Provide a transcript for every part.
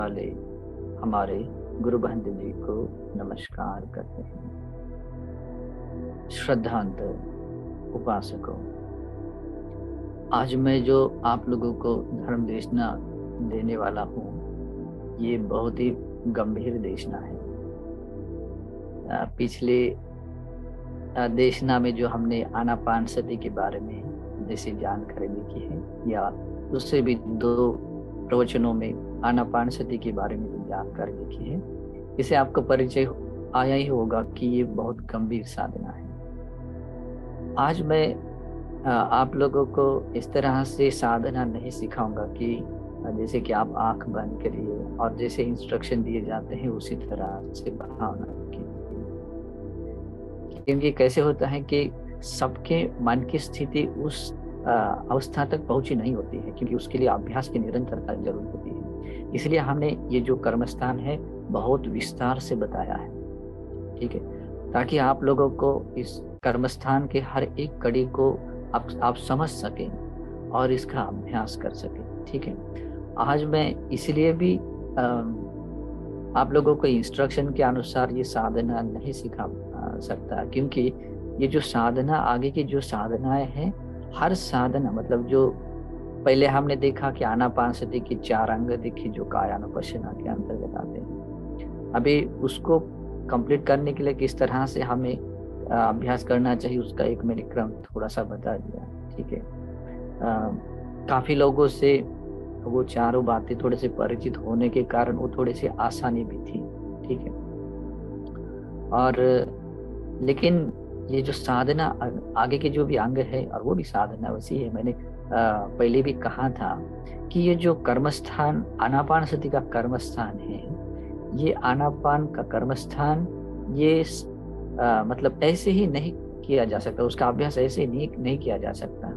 वाले हमारे गुरु बंद जी को नमस्कार करते हैं। श्रद्धांत उपासकों, आज मैं जो आप लोगों को धर्म देशना देने वाला हूँ, ये बहुत ही गंभीर देशना है। पिछले देशना में जो हमने आनापान सती के बारे में जैसे जानकारी लिखी है, या उससे भी दो प्रवचनों में आनापान सती के बारे में जो जानकारी लिखी है, इससे आपको परिचय आया ही होगा कि ये बहुत गंभीर साधना है। आज मैं आप लोगों को इस तरह से साधना नहीं सिखाऊंगा कि जैसे कि आप आंख बंद करिए और जैसे इंस्ट्रक्शन दिए जाते हैं उसी तरह से भावना कीजिए। क्योंकि कैसे होता है कि सबके मन की स्थिति उस अवस्था तक पहुंची नहीं होती है, क्योंकि उसके लिए अभ्यास की निरंतरता जरूर होती है। इसलिए हमने ये जो कर्मस्थान है बहुत विस्तार से बताया है, ठीक है, ताकि आप लोगों को इस कर्मस्थान के हर एक कड़ी को आप समझ सकें और इसका अभ्यास कर सकें, ठीक है। आज मैं इसलिए भी आप लोगों को इंस्ट्रक्शन के अनुसार ये साधना नहीं सिखा सकता, क्योंकि ये जो साधना आगे की जो साधनाएं हैं, हर साधना मतलब जो पहले हमने देखा कि आनापान सती की 4 अंग देखी जो कायानुपश्यना के अंतर्गत आते हैं। अभी उसको कंप्लीट करने के लिए किस तरह से हमें अभ्यास करना चाहिए, उसका एक मैंने क्रम थोड़ा सा बता दिया, ठीक है। काफी लोगों से वो चारों बातें थोड़े से परिचित होने के कारण वो थोड़ी सी आसानी भी थी, ठीक है। और लेकिन ये जो साधना आगे के जो भी अंग है, और वो भी साधना वैसी है, मैंने पहले भी कहा था कि ये जो कर्मस्थान आनापान सती का कर्मस्थान है, ये आनापान का कर्मस्थान ये मतलब ऐसे ही नहीं किया जा सकता, उसका अभ्यास ऐसे नहीं किया जा सकता।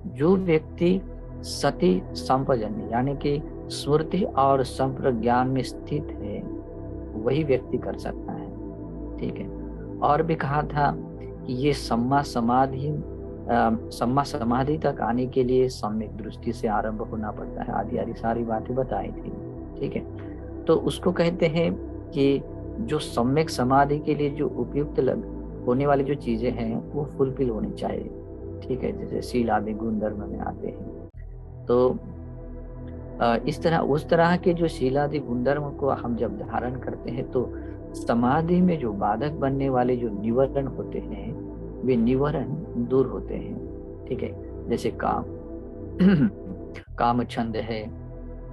जो व्यक्ति सती संपजन्य यानी कि स्मृति और संप्रज्ञान में स्थित है, वही व्यक्ति कर सकता है, ठीक है। और भी कहा था कि ये सम्मा समाधि तक आने के लिए सम्यक दृष्टि से आरंभ होना पड़ता है, आदि आदि सारी बातें बताई थी, ठीक है। तो उसको कहते हैं कि जो सम्यक समाधि के लिए जो उपयुक्त होने वाली जो चीजें हैं वो फुलफिल होनी चाहिए, ठीक है, जैसे शील आदि गुण धर्म में आते हैं। तो इस तरह उस तरह के जो शील आदि गुण धर्म को हम जब धारण करते हैं, तो समाधि में जो बाधक बनने वाले जो निवरण होते हैं, वे निवरण दूर होते हैं, ठीक है। जैसे काम छंद है,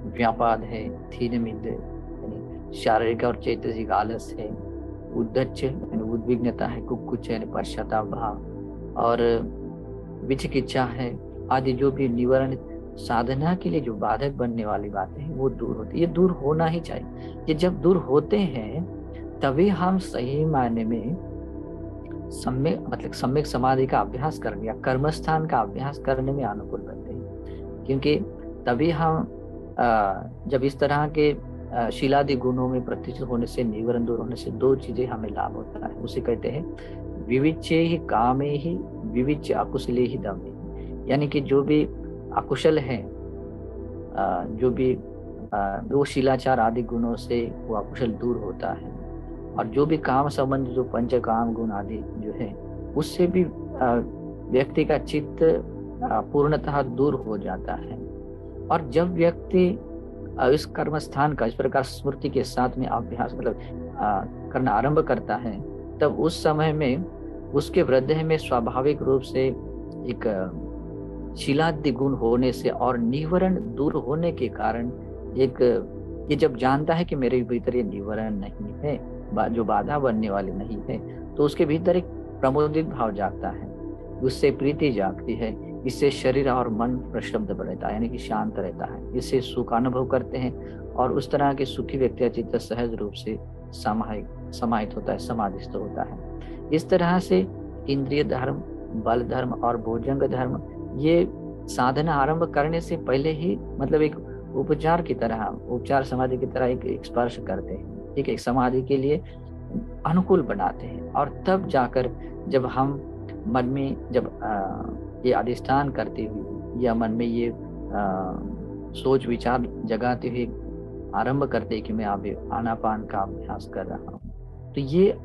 व्यापाद है, थीन मिद यानी शारीरिक और चैतसिक आलस है, उद्धच्च यानी उद्विग्नता है, कुक्कुच यानी पश्चाताप भाव, और विचिकित्सा है, आदि जो भी निवारण साधना के लिए जो बाधक बनने वाली बातें हैं वो दूर होती है। ये दूर होना ही चाहिए। ये जब दूर होते हैं तभी हम सही मायने में सम्यक समाधि का अभ्यास करने या कर्मस्थान का अभ्यास करने में अनुकूल बनते हैं। क्योंकि तभी हम जब इस तरह के शीलादि गुणों में प्रतिष्ठित होने से, निवरण दूर होने से 2 चीजें हमें लाभ होता है। उसे कहते हैं विविच्य ही कामे ही विविच्य अकुशले ही दमे, यानी कि जो भी अकुशल है, जो भी वो शिलाचार आदि गुणों से वो अकुशल दूर होता है, और जो भी काम संबंध जो पंच काम गुण आदि जो है उससे भी व्यक्ति का चित्त पूर्णतः दूर हो जाता है। और जब व्यक्ति इस कर्म स्थान का इस प्रकार स्मृति के साथ में अभ्यास करना आरंभ करता है, तब उस समय में उसके हृदय में स्वाभाविक रूप से एक शीलादि गुण होने से और निवरण दूर होने के कारण एक ये जब जानता है कि मेरे भीतर ये निवरण नहीं है, जो बाधा बनने वाली नहीं है, तो उसके भीतर एक प्रमोदित भाव जागता है, उससे प्रीति जागती है, इससे शरीर और मन प्रशब्द रहता है, यानी कि शांत रहता है, इससे सुख अनुभव करते हैं, और उस तरह के सुखी व्यक्ति चित्त सहज रूप से समाहित होता है, समाधिस्थ होता है। इस तरह से इंद्रिय धर्म, बल धर्म और भोजंग धर्म ये साधना आरंभ करने से पहले ही मतलब एक उपचार की तरह, उपचार समाधि की तरह एक स्पर्श करते हैं, ठीक है, समाधि के लिए अनुकूल बनाते हैं। और तब जाकर जब हम मन में जब ये अधिष्ठान करते हुए या मन में ये सोच विचार जगाते हुए आरंभ करते हैं कि मैं अभी आनापान का अभ्यास कर रहा हूँ, तो ये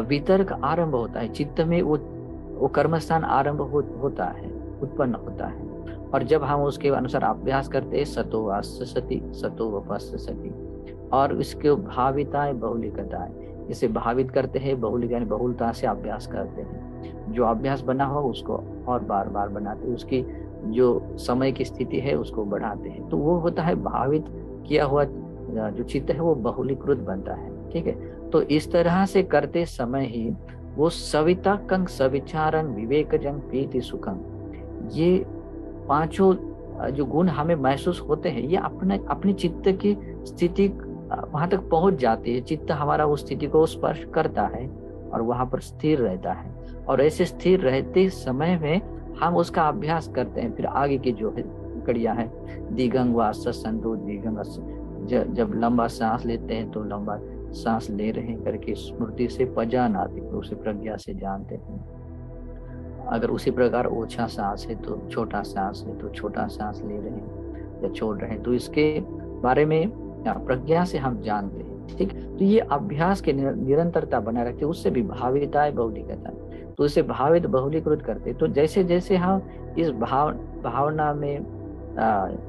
वितर्क आरंभ होता है चित्त में, वो कर्म स्थान आरंभ होता है, उत्पन्न होता है। और जब हम उसके अनुसार अभ्यास करते हैं, सतो वास्य सति सतो वपस्य सति, और इसके भाविताएं बहुलिकताएं, इसे भावित करते हैं, बहुलिक यानी बहुलता से अभ्यास करते हैं। जो अभ्यास बना हो उसको और बार बार बनाते हैं, उसकी जो समय की स्थिति है उसको बढ़ाते हैं, तो वो होता है भावित किया हुआ जो चित्त है वो बहुलीकृत बनता है। ठीक है, तो इस तरह से करते समय ही वो सवितकं सविचारं विवेकजं प्रीति सुखं, ये पांचों जो गुण हमें महसूस होते हैं, ये अपनी चित्त की स्थिति वहां तक पहुंच जाती है। चित्त हमारा उस स्थिति को स्पर्श करता है और वहां पर स्थिर रहता है, और ऐसे स्थिर रहते समय में हम उसका अभ्यास करते हैं। फिर आगे की जो है कड़िया है, दिगंग वास संतो दिगंग, जब लंबा सांस लेते हैं तो लंबा सांस ले रहे हैं करके स्मृति से पजानाति, उसे प्रज्ञा से जानते हैं। अगर उसी प्रकार ओछा सांस है तो छोटा सांस है तो छोटा सांस ले रहे हैं या छोड़ रहे हैं, तो इसके बारे में प्रज्ञा से हम जानते हैं। ठीक, तो ये अभ्यास के निरंतरता बनाए रखते, उससे भी भाविता है बहुलीकता, तो उसे भावित बहुलीकृत करते। तो जैसे जैसे हम इस भावना में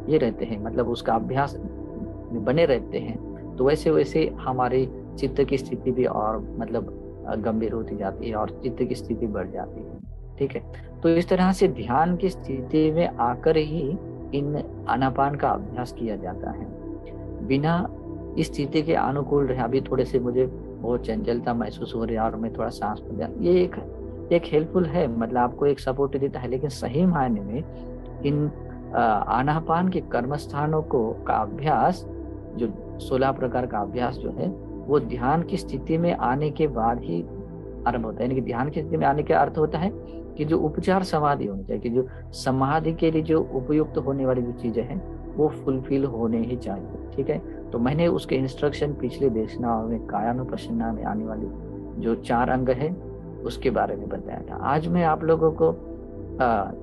ये रहते हैं, मतलब उसका अभ्यास में बने रहते हैं, तो वैसे वैसे हमारी चित्त की स्थिति भी और मतलब गंभीर होती जाती है और चित्त की स्थिति बढ़ जाती है। ठीक है, तो इस तरह से ध्यान की स्थिति में आकर ही इन आनापान का अभ्यास किया जाता है। बिना इस स्थिति के अनुकूल रहे, अभी थोड़े से मुझे बहुत चंचलता महसूस हो रही है और मैं थोड़ा सांस पर ध्यान, ये एक हेल्पफुल है, मतलब आपको एक सपोर्ट देता है, लेकिन सही मायने में इन आनापान के कर्म स्थानों का अभ्यास, जो 16 प्रकार का अभ्यास जो है, वो ध्यान की स्थिति में आने के बाद ही आरंभ होता है। यानी कि ध्यान की स्थिति में आने का अर्थ होता है कि जो उपचार समाधि होनी चाहिए, कि जो समाधि के लिए जो उपयुक्त होने वाली जो चीजें हैं वो फुलफिल होने ही चाहिए। ठीक है, तो मैंने उसके इंस्ट्रक्शन पिछले देशनाओं में कायानुपश्यना में आने वाली जो 4 अंग है उसके बारे में बताया था। आज मैं आप लोगों को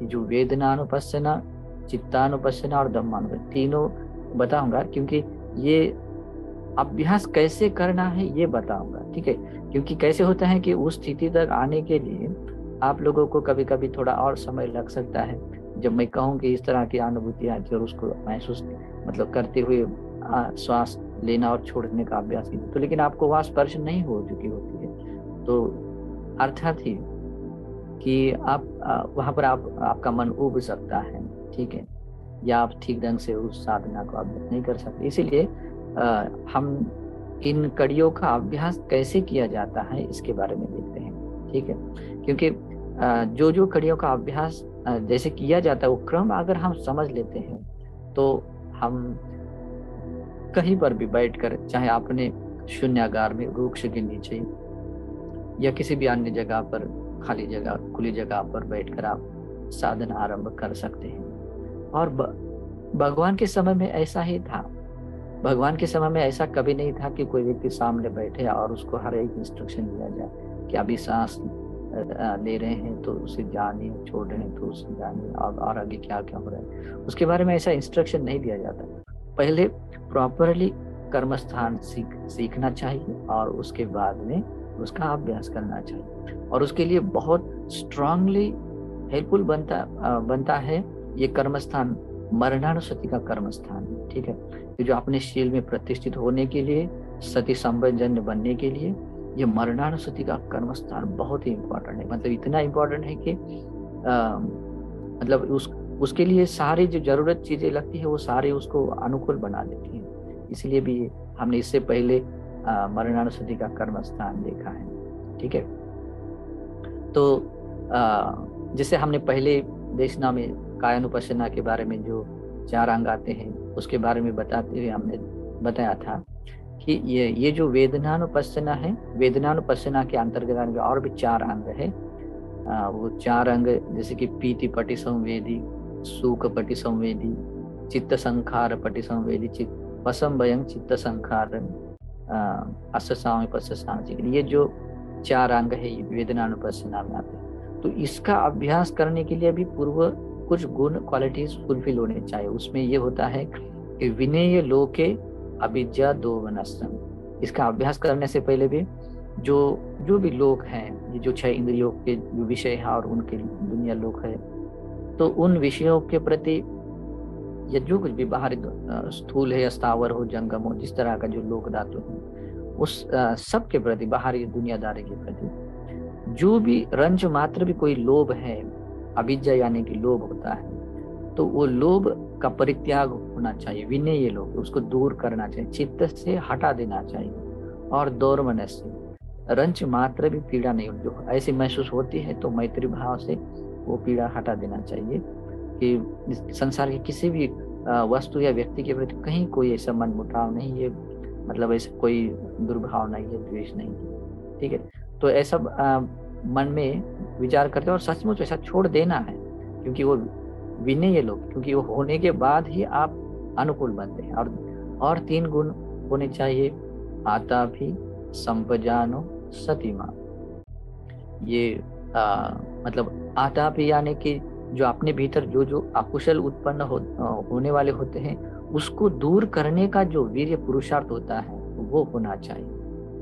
जो वेदनानुपश्यना, चित्तानुपश्यना और धम्मानुपश्यना तीनों बताऊंगा, क्योंकि ये अभ्यास कैसे करना है ये बताऊंगा। ठीक है, क्योंकि कैसे होता है कि उस स्थिति तक आने के लिए आप लोगों को कभी कभी थोड़ा और समय लग सकता है। जब मैं कहूँ कि इस तरह की अनुभूतियां जो उसको महसूस मतलब करते हुए श्वास लेना और छोड़ने का अभ्यास कीजिए, तो लेकिन आपको वहां स्पर्श नहीं हो चुकी होती है, तो अर्थात ही कि आप वहां पर आपका मन उब सकता है। ठीक है, या आप ठीक ढंग से उस साधना को अभ्यास नहीं कर सकते। इसीलिए हम इन कड़ियों का अभ्यास कैसे किया जाता है इसके बारे में देखते हैं। ठीक है, क्योंकि जो जो कड़ियों का अभ्यास जैसे किया जाता है वो क्रम अगर हम समझ लेते हैं तो हम कहीं पर भी बैठकर, चाहे अपने शून्यागार में वृक्ष के नीचे या किसी भी अन्य जगह पर, खाली जगह खुली जगह पर बैठकर आप साधना आरंभ कर सकते हैं। और भगवान के समय में ऐसा ही था। भगवान के समय में ऐसा कभी नहीं था कि कोई व्यक्ति सामने बैठे और उसको हर एक इंस्ट्रक्शन दिया जाए कि अभी सांस ले रहे हैं तो उसे जानिए, छोड़ रहे हैं तो उसे जानिए, और आगे क्या क्या हो रहा है उसके बारे में ऐसा इंस्ट्रक्शन नहीं दिया जाता। पहले प्रॉपरली कर्मस्थान सीखना चाहिए और उसके बाद में उसका अभ्यास करना चाहिए, और उसके लिए बहुत स्ट्रांगली हेल्पफुल बनता है ये कर्मस्थान मरणानुसति का कर्मस्थान। ठीक है, जो अपने शील में प्रतिष्ठित होने के लिए, सती संपन्न बनने के लिए ये मरणानुसति का कर्मस्थान बहुत ही इम्पोर्टेंट है। मतलब इतना इम्पोर्टेंट है कि मतलब उसके लिए सारी जो जरूरत चीजें लगती है वो सारी उसको अनुकूल बना देती है। इसलिए भी हमने इससे पहले मरणानुसति का कर्मस्थान देखा है। ठीक है, तो जैसे हमने पहले देशना में कायानुपश्यना के बारे में जो 4 अंग आते हैं उसके बारे में बताते हुए हमने बताया था कि ये जो वेदनानुपश्यना है, वेदनानुपश्यना के अंतर्गत और भी 4 अंग है। वो 4 अंग जैसे कि पीति पटि संवेदी, सुख पटि संवेदी, चित्त संखार पटि संवेदी, पसम भयं चित्त संखार अससाम पससाम, ये जो 4 अंग है ये वेदनानुपश्यना में आते हैं। तो इसका अभ्यास करने के लिए भी पूर्व कुछ गुण क्वालिटीज फुलफिल होने चाहिए। उसमें ये होता है कि विनय लोके अविद्या दोमनस्सम। इसका अभ्यास करने से पहले भी जो जो भी लोग हैं, ये जो 6 इंद्रियों के जो विषय है और उनके दुनिया लोग है, तो उन विषयों के प्रति या जो कुछ भी बाहरी स्थूल है या स्थावर हो, जंगम हो, जिस तरह का जो लोक धातु है, उस सब के प्रति, बाहरी दुनियादारी के प्रति जो भी रंज मात्र भी कोई लोभ है, अविद्या यानी कि लोभ होता है, तो वो लोभ का परित्याग होना चाहिए। विनय ये लोग उसको दूर करना चाहिए, चित्त से हटा देना चाहिए। और दौर्मन से रंच मात्र भी पीड़ा नहीं, जो ऐसी महसूस होती है तो मैत्री भाव से वो पीड़ा हटा देना चाहिए कि संसार के किसी भी वस्तु या व्यक्ति के प्रति कहीं कोई ऐसा मन मुटाव नहीं है, मतलब ऐसा कोई दुर्भाव नहीं है, द्वेष नहीं है। ठीक है, तो ऐसा मन में विचार करते हैं और सचमुच ऐसा छोड़ देना है, क्योंकि वो विनय ये लोग, क्योंकि वो होने के बाद ही आप अनुकूल बनते हैं। और 3 गुण होने चाहिए, आता भी, संपजानो, सतीमा। ये मतलब आता भी यानी कि जो अपने भीतर जो जो अकुशल उत्पन्न होने वाले होते हैं, उसको दूर करने का जो वीर्य पुरुषार्थ होता है वो होना चाहिए।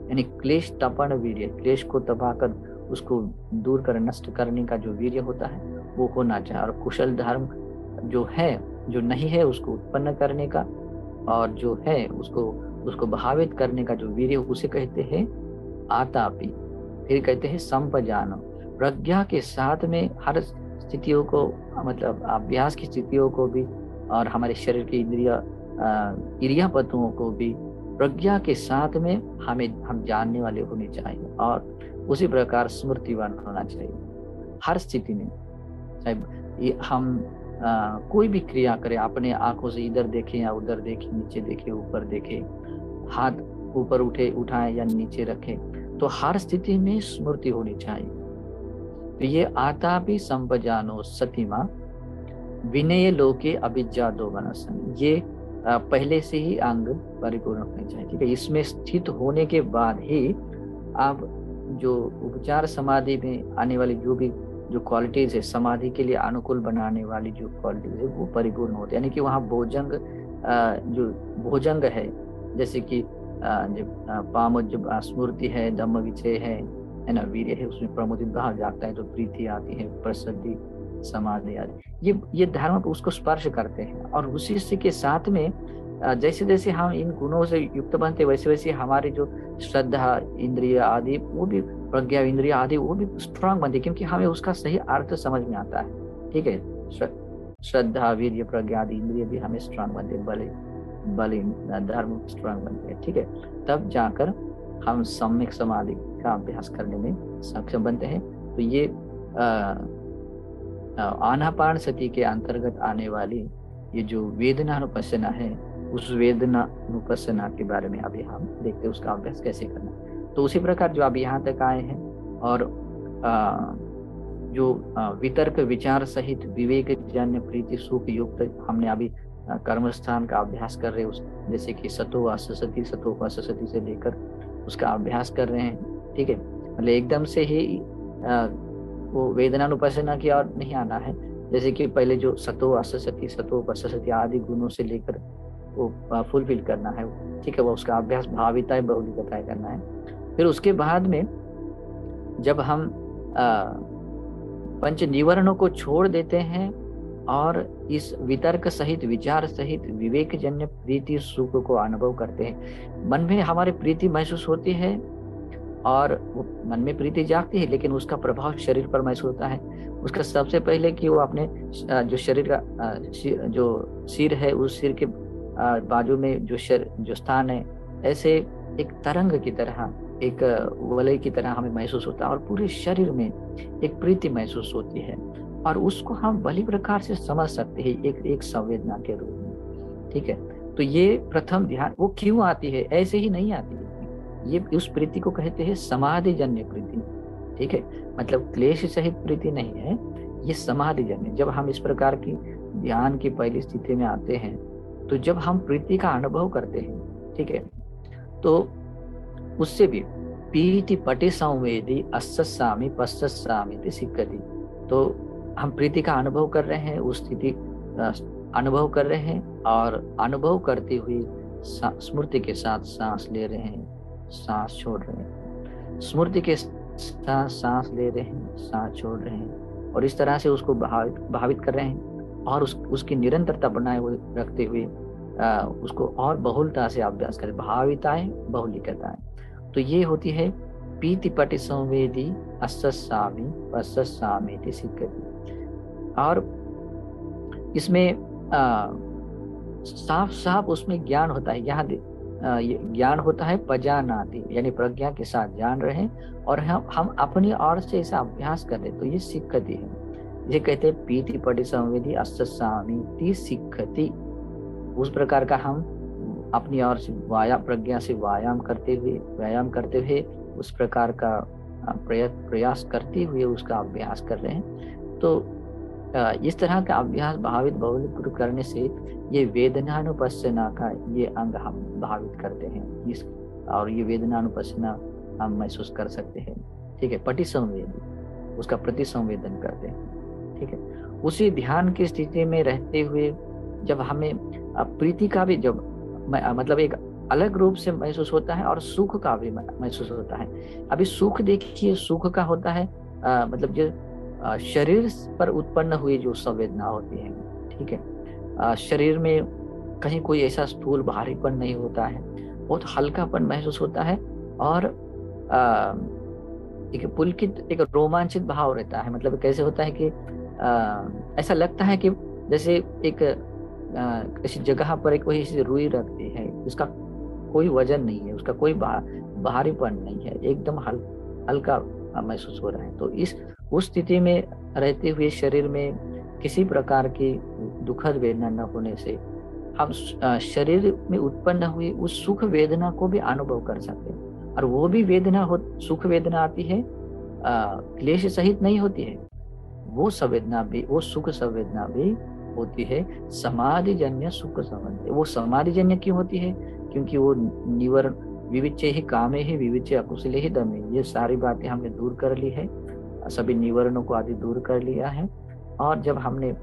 यानी क्लेश तपन वीर्य, क्लेश को तपाकर उसको दूर कर नष्ट करने का जो वीर्य होता है वो होना चाहिए। और कुशल धर्म जो है, जो नहीं है उसको उत्पन्न करने का, और जो है उसको भावित करने का जो वीर्य, उसे कहते हैं आतापी। फिर कहते हैं संपजानो, प्रज्ञा के साथ में हर स्थितियों को, मतलब अभ्यास की स्थितियों को भी और हमारे शरीर की क्रियापतुओं को भी प्रज्ञा के साथ में हम जानने वाले होने चाहिए। और उसी प्रकार स्मृतिवान होना चाहिए हर स्थिति में। चाहे हम कोई भी क्रिया करें, अपने आंखों से इधर देखें या उधर देखें, नीचे देखें ऊपर देखें, हाथ ऊपर उठाएं या नीचे रखें, तो हर स्थिति में स्मृति होनी चाहिए। तो ये आता भी संपजानो सतीमा, विनय लोके अविद्या दोमनस्सम, ये पहले से ही अंग परिपूर्ण होने चाहिए। ठीक है, इसमें स्थित होने के बाद ही आप जो उपचार समाधि में आने वाली जो भी जो क्वालिटीज है, समाधि के लिए अनुकूल बनाने वाली जो क्वालिटीज है वो परिपूर्ण होती है। यानी कि वहाँ भोजंग जो भोजंग है, जैसे कि पामोज जब स्मृति है, धम्म विचय है ना, वीर्य है, उसमें प्रमुदित भाव जागता है तो प्रीति आती है, प्रसिद्धि, समाधि आदि, ये धर्म उसको स्पर्श करते हैं। और उसी के साथ में जैसे जैसे हम इन गुणों से युक्त बनते, वैसे वैसे हमारी जो श्रद्धा इंद्रिय आदि, वो भी प्रज्ञा इंद्रिय आदि, वो भी स्ट्रांग बनती है, क्योंकि हमें उसका सही अर्थ समझ में आता है। ठीक है, श्रद्धा वीर्य प्रज्ञा आदि इंद्रिय भी हमें स्ट्रांग बनते हैं, बल धर्म स्ट्रांग बनते हैं। ठीक है, तब जाकर हम सम्यक समाधि का अभ्यास करने में सक्षम बनते हैं। तो ये आनापान सती के अंतर्गत आने वाली ये जो वेदनानुपස්සना है, उस वेदनानुपස්සना के बारे में अभी हम देखते हैं, उसका अभ्यास कैसे करना। तो उसी प्रकार जो अभी यहाँ तक आए हैं, और जो वितर्क विचार सहित विवेक जन्य प्रीति सुख युक्त हमने अभी कर्मस्थान का अभ्यास कर रहे हैं, जैसे कि सतोवाससति से लेकर उसका अभ्यास कर रहे हैं। ठीक है, मतलब एकदम से ही वो वेदनानुपස්සना की ओर नहीं आना है। जैसे कि पहले जो सतोवाससति आदि गुणों से लेकर वो फुलफिल करना है। ठीक है, वो उसका अभ्यास भाविताएं बहुलिकताएं करना है। फिर उसके बाद में जब हम पंच निवरणों को छोड़ देते हैं और इस वितर्क सहित विचार सहित विवेक जन्य प्रीति सुख को अनुभव करते हैं, मन में हमारे प्रीति महसूस होती है और मन में प्रीति जागती है, लेकिन उसका प्रभाव शरीर पर महसूस होता है। उसका सबसे पहले कि वो अपने जो शरीर का जो सिर है, उस सिर के बाजू में जो स्थान है, ऐसे एक तरंग की तरह, एक वलय की तरह हमें महसूस होता है और पूरे शरीर में एक प्रीति महसूस होती है, और उसको हम भली प्रकार से समझ सकते हैं एक संवेदना के रूप में। ठीक है, तो ये प्रथम ध्यान वो क्यों आती है, ऐसे ही नहीं आती है। ये उस प्रीति को कहते हैं समाधि जन्य प्रीति। ठीक है, मतलब क्लेश सहित प्रीति नहीं है, ये समाधि जन्य। जब हम इस प्रकार की ध्यान की पहली स्थिति में आते हैं, तो जब हम प्रीति का अनुभव करते हैं, ठीक है, तो उससे भी पीति पटि संवेदी अस्सामी पश्चामी सिक्कति, तो हम प्रीति का अनुभव कर रहे हैं, उस स्थिति अनुभव कर रहे हैं, और अनुभव करते हुए स्मृति के साथ सांस ले रहे हैं, सांस छोड़ रहे हैं, स्मृति के साथ सांस ले रहे हैं, सांस छोड़ रहे हैं, और इस तरह से उसको भावित कर रहे हैं, और उसकी निरंतरता बनाए हुए रखते हुए उसको और बहुलता से अभ्यास करें। भाविताएं बहुलिकताएं, तो ये होती है पीति पटि संवेदी अस्सामी पस्सामी सिद्धति। और इसमें साफ साफ उसमें ज्ञान होता है। यहाँ ज्ञान होता है पजानाति, यानी प्रज्ञा के साथ जान रहे हैं, और हम अपनी ओर से ऐसा अभ्यास कर रहे, तो ये सिद्धति है। ये कहते हैं पीति पटि संवेदी अस्सामी सिद्धति। उस प्रकार का हम अपनी ओर से प्रज्ञा से व्यायाम करते हुए उस प्रकार का प्रयास करते हुए उसका अभ्यास कर रहे हैं। तो इस तरह का अभ्यास भावित बहुलीकृत करने से ये वेदनानुपස්සना का ये अंग हम भावित करते हैं, और ये वेदनानुपස්සना हम महसूस कर सकते हैं। ठीक है, पटि संवेदी, उसका प्रति संवेदन करते हैं। ठीक है, उसी ध्यान की स्थिति में रहते हुए जब हमें प्रीति का भी जब मतलब एक अलग रूप से महसूस होता है, और सुख का भी महसूस होता है। अभी सुख देखिए, सुख का होता है मतलब जो शरीर पर उत्पन्न हुई जो संवेदना होती है। ठीक है, शरीर में कहीं कोई ऐसा स्थूल भारीपन नहीं होता है, बहुत हल्कापन महसूस होता है, और एक पुलकित, एक रोमांचित भाव रहता है। मतलब कैसे होता है कि ऐसा लगता है कि जैसे एक किसी जगह पर एक वही सी रुई रखती है, उसका कोई वजन नहीं है, उसका कोई भारीपन नहीं है, एकदम हल्का महसूस हो रहा है। तो उस स्थिति में रहते हुए शरीर में किसी प्रकार की दुखद वेदना न होने से हम शरीर में उत्पन्न हुई उस सुख वेदना को भी अनुभव कर सकते हैं। और वो भी वेदना सुख वेदना आती है, क्लेश सहित नहीं होती है, वो संवेदना भी, वो सुख संवेदना भी होती है समाधिजन्य सुख संवेदना। वो समाधिजन्य क्यों होती है? क्योंकि वो निवरण विविच्य ही कामे ही विविच्य अकुशले ही दमे, ये सारी बातें हमने दूर कर ली है, सभी निवरणों को आदि दूर कर लिया है। और जब हमने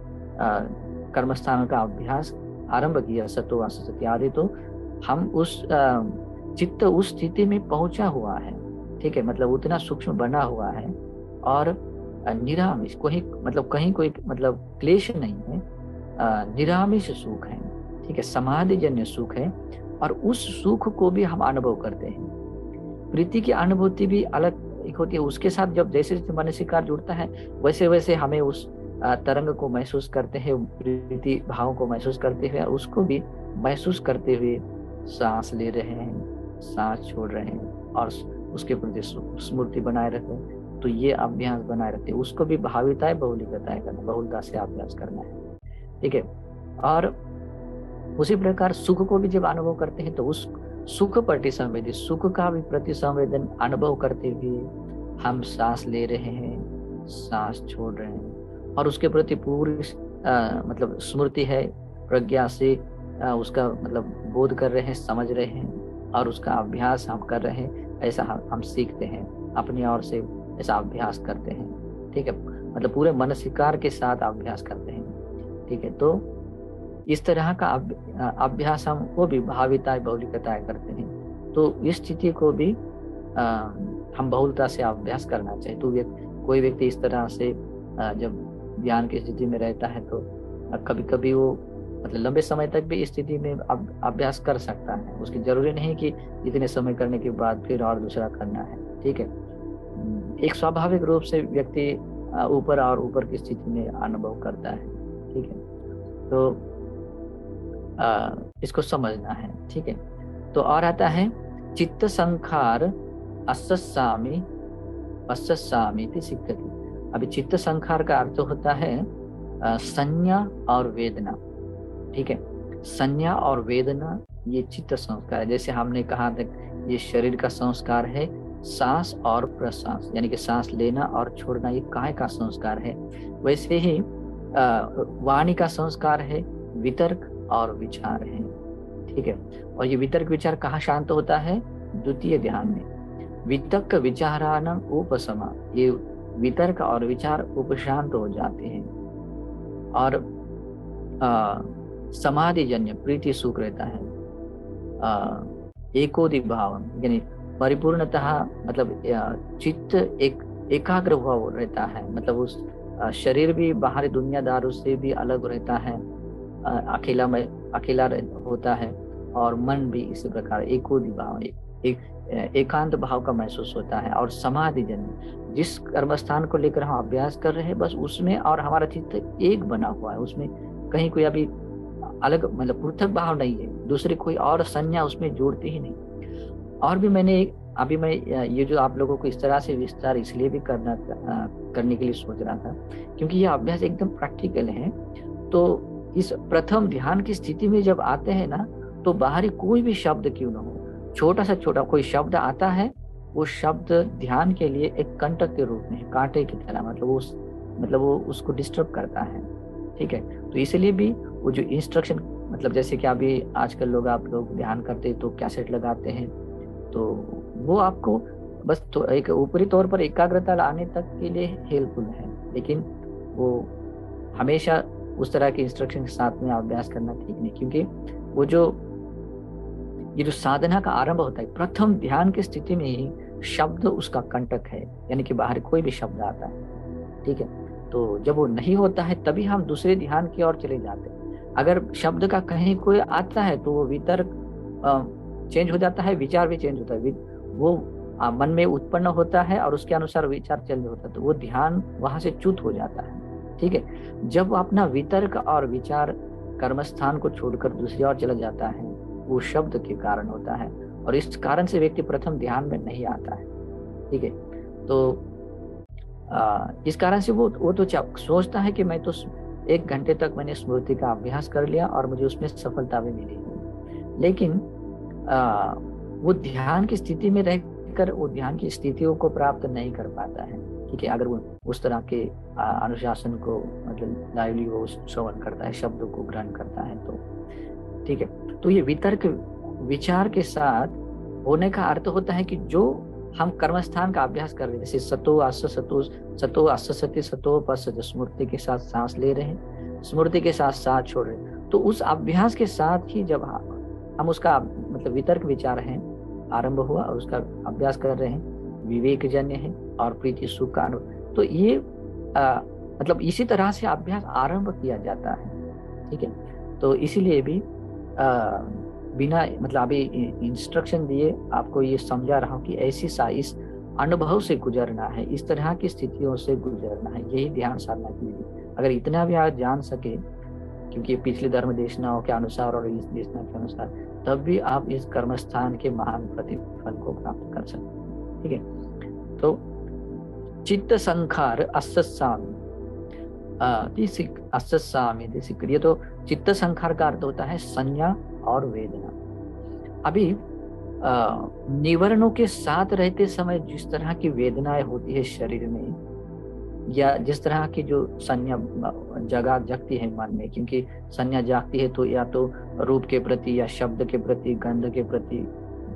कर्मस्थान का अभ्यास आरंभ किया सतो असत आदि, तो हम उस चित्त उस स्थिति में पहुंचा हुआ है। ठीक है, मतलब उतना सूक्ष्म बना हुआ है, और निरामिष कोई मतलब कहीं कोई मतलब क्लेश नहीं है, निरामिष सुख है। ठीक है, समाधिजन्य सुख है, और उस सुख को भी हम अनुभव करते हैं। प्रीति की अनुभूति भी अलग एक होती है, उसके साथ जब जैसे जैसे मनसिकार जुड़ता है वैसे वैसे हमें उस तरंग को महसूस करते हैं, प्रीति भाव को महसूस करते हुए, उसको भी महसूस करते हुए सांस ले रहे हैं, सांस छोड़ रहे हैं, और उसके प्रति स्मृति बनाए रखते हैं। तो ये अभ्यास बनाए रखते हैं, उसको भी भाविताएं बहुलिकताएं करना, बहुलता से अभ्यास करना है। ठीक है, और उसी प्रकार सुख को भी जब अनुभव करते हैं तो उस सुख प्रति संवेदी, सुख का भी प्रति संवेदन अनुभव करते हुए हम सांस ले रहे हैं, सांस छोड़ रहे हैं, और उसके प्रति पूरी मतलब स्मृति है, प्रज्ञा से उसका मतलब बोध कर रहे हैं, समझ रहे हैं, और उसका अभ्यास हम कर रहे हैं। ऐसा हम सीखते हैं, अपनी ओर से ऐसा अभ्यास करते हैं। ठीक है, मतलब पूरे मनसिकार के साथ अभ्यास करते हैं। ठीक है, तो इस तरह का अभ्यास हम वो भी भाविताएं बहुलिकताएं करते हैं। तो इस स्थिति को भी हम बहुलता से अभ्यास करना चाहिए। तो कोई व्यक्ति इस तरह से जब ध्यान की स्थिति में रहता है तो कभी कभी वो मतलब लंबे समय तक भी इस स्थिति में अभ्यास कर सकता है। उसकी जरूरी नहीं कि इतने समय करने के बाद फिर और दूसरा करना है। ठीक है, एक स्वाभाविक रूप से व्यक्ति ऊपर और ऊपर की स्थिति में अनुभव करता है। ठीक है, तो इसको समझना है। ठीक है, तो और आता है चित्त संखार अस्सामी पस्सामी सिद्धति। अभी चित्त संखार का अर्थ होता है संज्ञा और वेदना। ठीक है, संज्ञा और वेदना ये चित्त संस्कार है। जैसे हमने कहा था ये शरीर का संस्कार है, सांस और प्रश्वास यानी कि सांस लेना और छोड़ना ये काय का संस्कार है। वैसे ही वाणी का संस्कार है, वितर्क और विचार है। ठीक है, और ये वितर्क विचार कहाँ शांत होता है? द्वितीय ध्यान में। वितर्क विचारान उपशमा, ये वितर्क और विचार उपशांत हो जाते हैं, और समाधिजन्य प्रीति सुख रहता है। एकोदि भाव, यानी परिपूर्णतः, मतलब चित्त एकाग्र हुआ रहता है, मतलब उस शरीर भी बाहरी दुनियादारों से भी अलग रहता है, अकेला होता है, और मन भी इसी प्रकार एकोदि भाव, एकांत भाव का महसूस होता है। और समाधि जन्य, जिस कर्मस्थान को लेकर हम अभ्यास कर रहे हैं, बस उसमें और हमारा चित्त एक बना हुआ है, उसमें कहीं कोई अभी अलग, मतलब पृथक भाव नहीं है, दूसरी कोई और संज्ञा उसमें जोड़ते ही नहीं। और भी मैंने अभी मैं ये जो आप लोगों को इस तरह से विस्तार इसलिए भी करने के लिए सोच रहा था, क्योंकि ये अभ्यास एकदम प्रैक्टिकल है। तो इस प्रथम ध्यान की स्थिति में जब आते हैं ना, तो बाहरी कोई भी शब्द क्यों ना हो, छोटा से छोटा कोई शब्द आता है, वो शब्द ध्यान के लिए एक कंटक के रूप में, कांटे की तरह, मतलब वो उसको डिस्टर्ब करता है। ठीक है, तो इसलिए भी वो जो इंस्ट्रक्शन, मतलब जैसे कि अभी आजकल आप लोग ध्यान करते तो कैसेट लगाते हैं, तो वो आपको बस तो एक ऊपरी तौर पर एकाग्रता लाने तक के लिए हेल्पफुल है, लेकिन वो हमेशा उस तरह के इंस्ट्रक्शन के साथ में अभ्यास करना ठीक नहीं, क्योंकि वो ये जो साधना का आरंभ होता है, प्रथम ध्यान की स्थिति में ही शब्द उसका कंटक है, यानी कि बाहर कोई भी शब्द आता है। ठीक है, तो जब वो नहीं होता है तभी हम दूसरे ध्यान की ओर चले जाते हैं। अगर शब्द का कहीं कोई आता है तो वो वितर्क चेंज हो जाता है, विचार भी चेंज होता है, वो मन में उत्पन्न होता है और उसके अनुसार विचार चेंज होता है, तो वो ध्यान वहां से च्युत हो जाता है। ठीक है, जब अपना वितर्क और विचार कर्मस्थान को छोड़कर दूसरी ओर चला जाता है, वो शब्द के कारण होता है, और इस कारण से व्यक्ति प्रथम ध्यान में नहीं आता है। ठीक है, तो इस कारण से वो तो सोचता है कि मैं तो 1 घंटे तक मैंने स्मृति का अभ्यास कर लिया और मुझे उसमें सफलता भी मिली है, लेकिन वो ध्यान की स्थिति में रहकर वो ध्यान की स्थितियों को प्राप्त नहीं कर पाता है। ठीक है, अगर वो उस तरह के अनुशासन को, मतलब लाइवली वो श्रवण करता है, शब्दों को ग्रहण करता है, तो ठीक है। तो ये वितर्क विचार के साथ होने का अर्थ होता है कि जो हम कर्मस्थान का अभ्यास कर रहे हैं, जैसे सतो आस सति सतो पस, स्मृति के साथ सांस ले रहे हैं, स्मृति के साथ सांस छोड़ रहे हैं, तो उस अभ्यास के साथ ही जब हम उसका, मतलब वितर्क विचार है आरंभ हुआ और उसका अभ्यास कर रहे हैं, विवेक जन्य है और प्रीति सुख का अनुभव, तो ये मतलब इसी तरह से अभ्यास आरंभ किया जाता है। ठीक है, तो इसीलिए भी बिना, मतलब अभी इंस्ट्रक्शन दिए आपको ये समझा रहा हूँ कि इस अनुभव से गुजरना है, इस तरह की स्थितियों से गुजरना है, यही ध्यान साधना की विधि। अगर इतना भी आप जान सके, क्योंकि पिछली धर्म देशनाओं के अनुसार और इस देशना के अनुसार, तब भी आप इस कर्मस्थान के महान प्रतिफल को प्राप्त कर सकते हैं। ठीक है, तो चित्त संखार असस्सामी, ये तो चित्त संखार का अर्थ होता है संज्ञा और वेदना। अभी निवरणों के साथ रहते समय जिस तरह की वेदनाएं होती है शरीर में, या जिस तरह की जो संज्ञा जगती है मन में, क्योंकि संज्ञा जागती है तो या तो रूप के प्रति, या शब्द के प्रति, गंध के प्रति,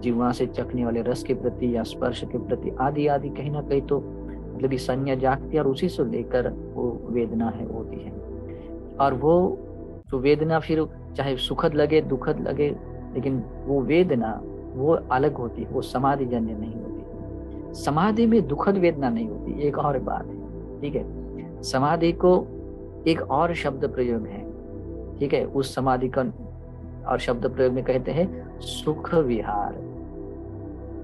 जीवा से चखने वाले रस के प्रति, या स्पर्श के प्रति, आदि आदि, कहीं ना कहीं तो मतलब ये संज्ञा जागती है, और उसी से लेकर वो वेदना है होती है। और वो जो वेदना फिर चाहे सुखद लगे दुखद लगे, लेकिन वो वेदना वो अलग होती है, वो समाधि जन्य नहीं होती। समाधि में दुखद वेदना नहीं होती, एक और बात है। ठीक है, समाधि को एक और शब्द प्रयोग है। ठीक है, उस समाधि का और शब्द प्रयोग में कहते हैं सुख विहार।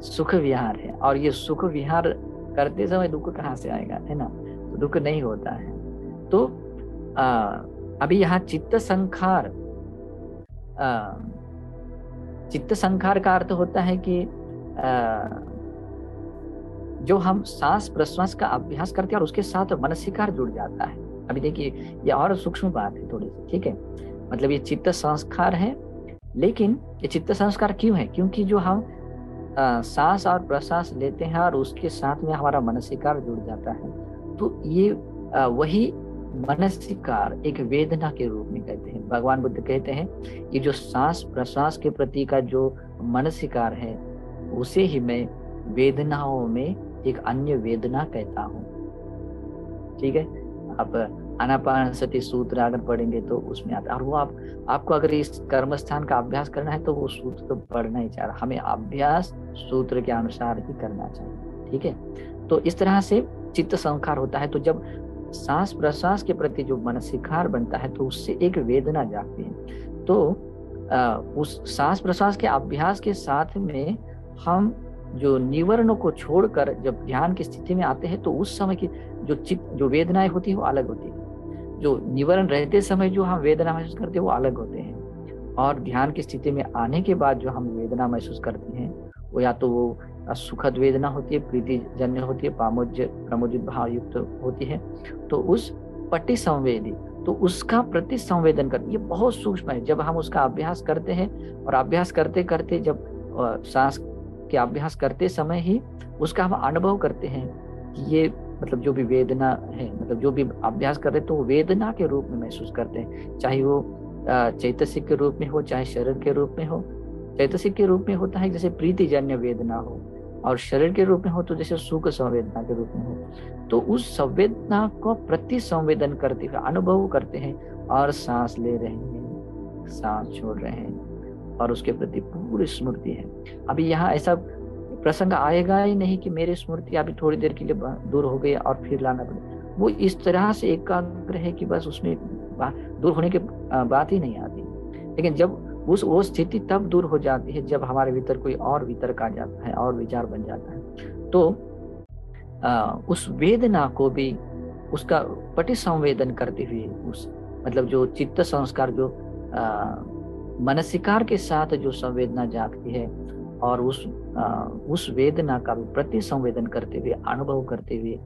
सुख विहार है, और ये सुख विहार करते समय दुख कहाँ से आएगा, है ना, तो दुख नहीं होता है। तो अभी यहाँ चित्त संखार का अर्थ होता है कि जो हम सांस प्रश्वास का अभ्यास करते हैं और उसके साथ मनसिकार जुड़ जाता है। अभी देखिए ये और सूक्ष्म बात है थोड़ी सी। ठीक है, मतलब ये चित्त संस्कार है, लेकिन ये चित्त संस्कार क्यों है, क्योंकि जो हम सांस और प्रश्वास लेते हैं और उसके साथ में हमारा मनसिकार जुड़ जाता है, तो ये वही मनसिकार एक वेदना के रूप में कहते हैं। भगवान बुद्ध कहते हैं कि जो सांस प्रश्वास के प्रति का जो मनसिकार है, उसे ही मैं वेदनाओं में एक अन्य वेदना कहता हूँ। ठीक है, अब आनापानसति सूत्र अगर पढ़ेंगे तो उसमें आता है। और वो आपको अगर इस कर्म स्थान का अभ्यास करना है तो वो सूत्र तो पढ़ना ही चाहिए, हमें अभ्यास सूत्र के अनुसार ही करना चाहिए। ठीक है, तो इस तरह से चित्त संखार होता है। तो जब सांस प्रश्वास के प्रति जो मनसिकार बनता है तो उससे एक वेदना जागती है। तो उस सांस प्रश्वास के अभ्यास के साथ में हम जो निवरणों को छोड़कर जब ध्यान की स्थिति में आते हैं तो उस समय की जो वेदनाएं होती है वो अलग होती है। जो निवरण रहते समय जो हम वेदना महसूस करते हैं वो अलग होते हैं, और ध्यान की स्थिति में आने के बाद जो हम वेदना महसूस करते हैं वो या तो वो सुखद वेदना होती है, प्रीति जन्य होती है, प्रमोदित भाव युक्त होती है। तो उस पट्टी संवेदी, तो उसका प्रति संवेदन कर, ये बहुत सूक्ष्म है। जब हम उसका अभ्यास करते हैं और अभ्यास करते करते जब सांस के अभ्यास करते समय ही उसका हम अनुभव करते हैं कि ये मतलब जो भी वेदना है, मतलब जो भी अभ्यास कर रहे हैं तो वेदना के रूप में महसूस करते हैं, चाहे वो चैतसिक के रूप में हो चाहे शरीर के रूप में हो। चैतसिक के रूप में होता है जैसे प्रीतिजन्य वेदना हो, और शरीर के रूप में हो तो जैसे सुख संवेदना के रूप में हो। तो उस संवेदना को प्रति संवेदन करते हुए अनुभव करते हैं, और सांस ले रहे हैं, सांस छोड़ रहे हैं, और उसके प्रति पूरी स्मृति है। अभी यहाँ ऐसा प्रसंग आएगा ही नहीं कि मेरी स्मृति अभी थोड़ी देर के लिए दूर हो गई और फिर लाना पड़े। वो इस तरह से एकाग्र है कि बस उसमें दूर होने की बात ही नहीं आती। लेकिन जब वो स्थिति तब दूर हो जाती है जब हमारे भीतर कोई और वितर्क आ जाता है और विचार बन जाता है। तो उस वेदना को भी उसका पटि संवेदन करते हुए उस मतलब जो चित्त संस्कार जो मनसिकार के साथ जो संवेदना जागती है, और उस वेदना का भी प्रति संवेदन करते हुए अनुभव करते हुए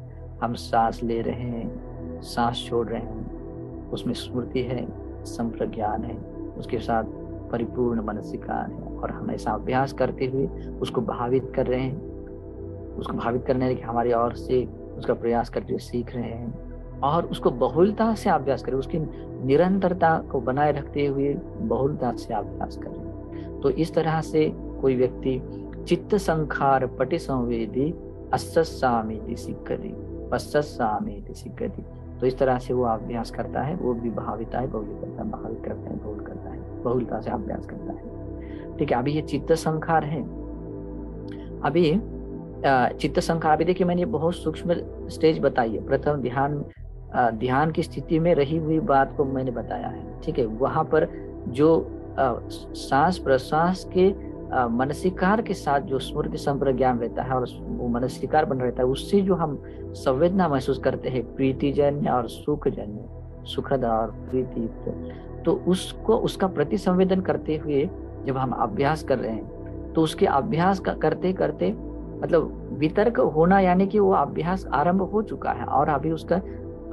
हम सांस ले रहे हैं, सांस छोड़ रहे हैं, उसमें स्मृति है, संप्रज्ञान है, उसके साथ परिपूर्ण मनसिकार है, और हम ऐसा अभ्यास करते हुए उसको भावित कर रहे हैं। उसको भावित करने की हमारी ओर से उसका प्रयास करते हुए सीख रहे हैं, और उसको बहुलता से अभ्यास करें, उसकी निरंतरता को बनाए रखते हुए बहुलता से अभ्यास करें। तो इस तरह से कोई व्यक्ति चित्त संखार पटि संवेदी अस्सामीति सिद्धि पश्चामीति सिद्धि, तो इस तरह से वो अभ्यास करता है, वो भी भाविता है, बहुल करता है, भावित करता है, बहुल करता है, बहुलता से अभ्यास करता है। ठीक है, अभी ये चित्त संखार है। अभी चित्त संखार, अभी देखिए मैंने बहुत सूक्ष्म स्टेज बताई है। प्रथम ध्यान की स्थिति में रही हुई बात को मैंने बताया है। ठीक है, वहां पर जो सांस प्रश्वास के मनसिकार के साथ जो स्मृति संप्रज्ञान रहता है और वो मनसिकार बन रहता है, उससे जो हम संवेदना महसूस करते हैं प्रीतिजन्य और सुखजन्य, सुखद और प्रीति, तो उसको उसका प्रति संवेदन करते हुए जब हम अभ्यास कर रहे हैं तो उसके अभ्यास करते करते मतलब वितर्क होना, यानी कि वो अभ्यास आरंभ हो चुका है और अभी उसका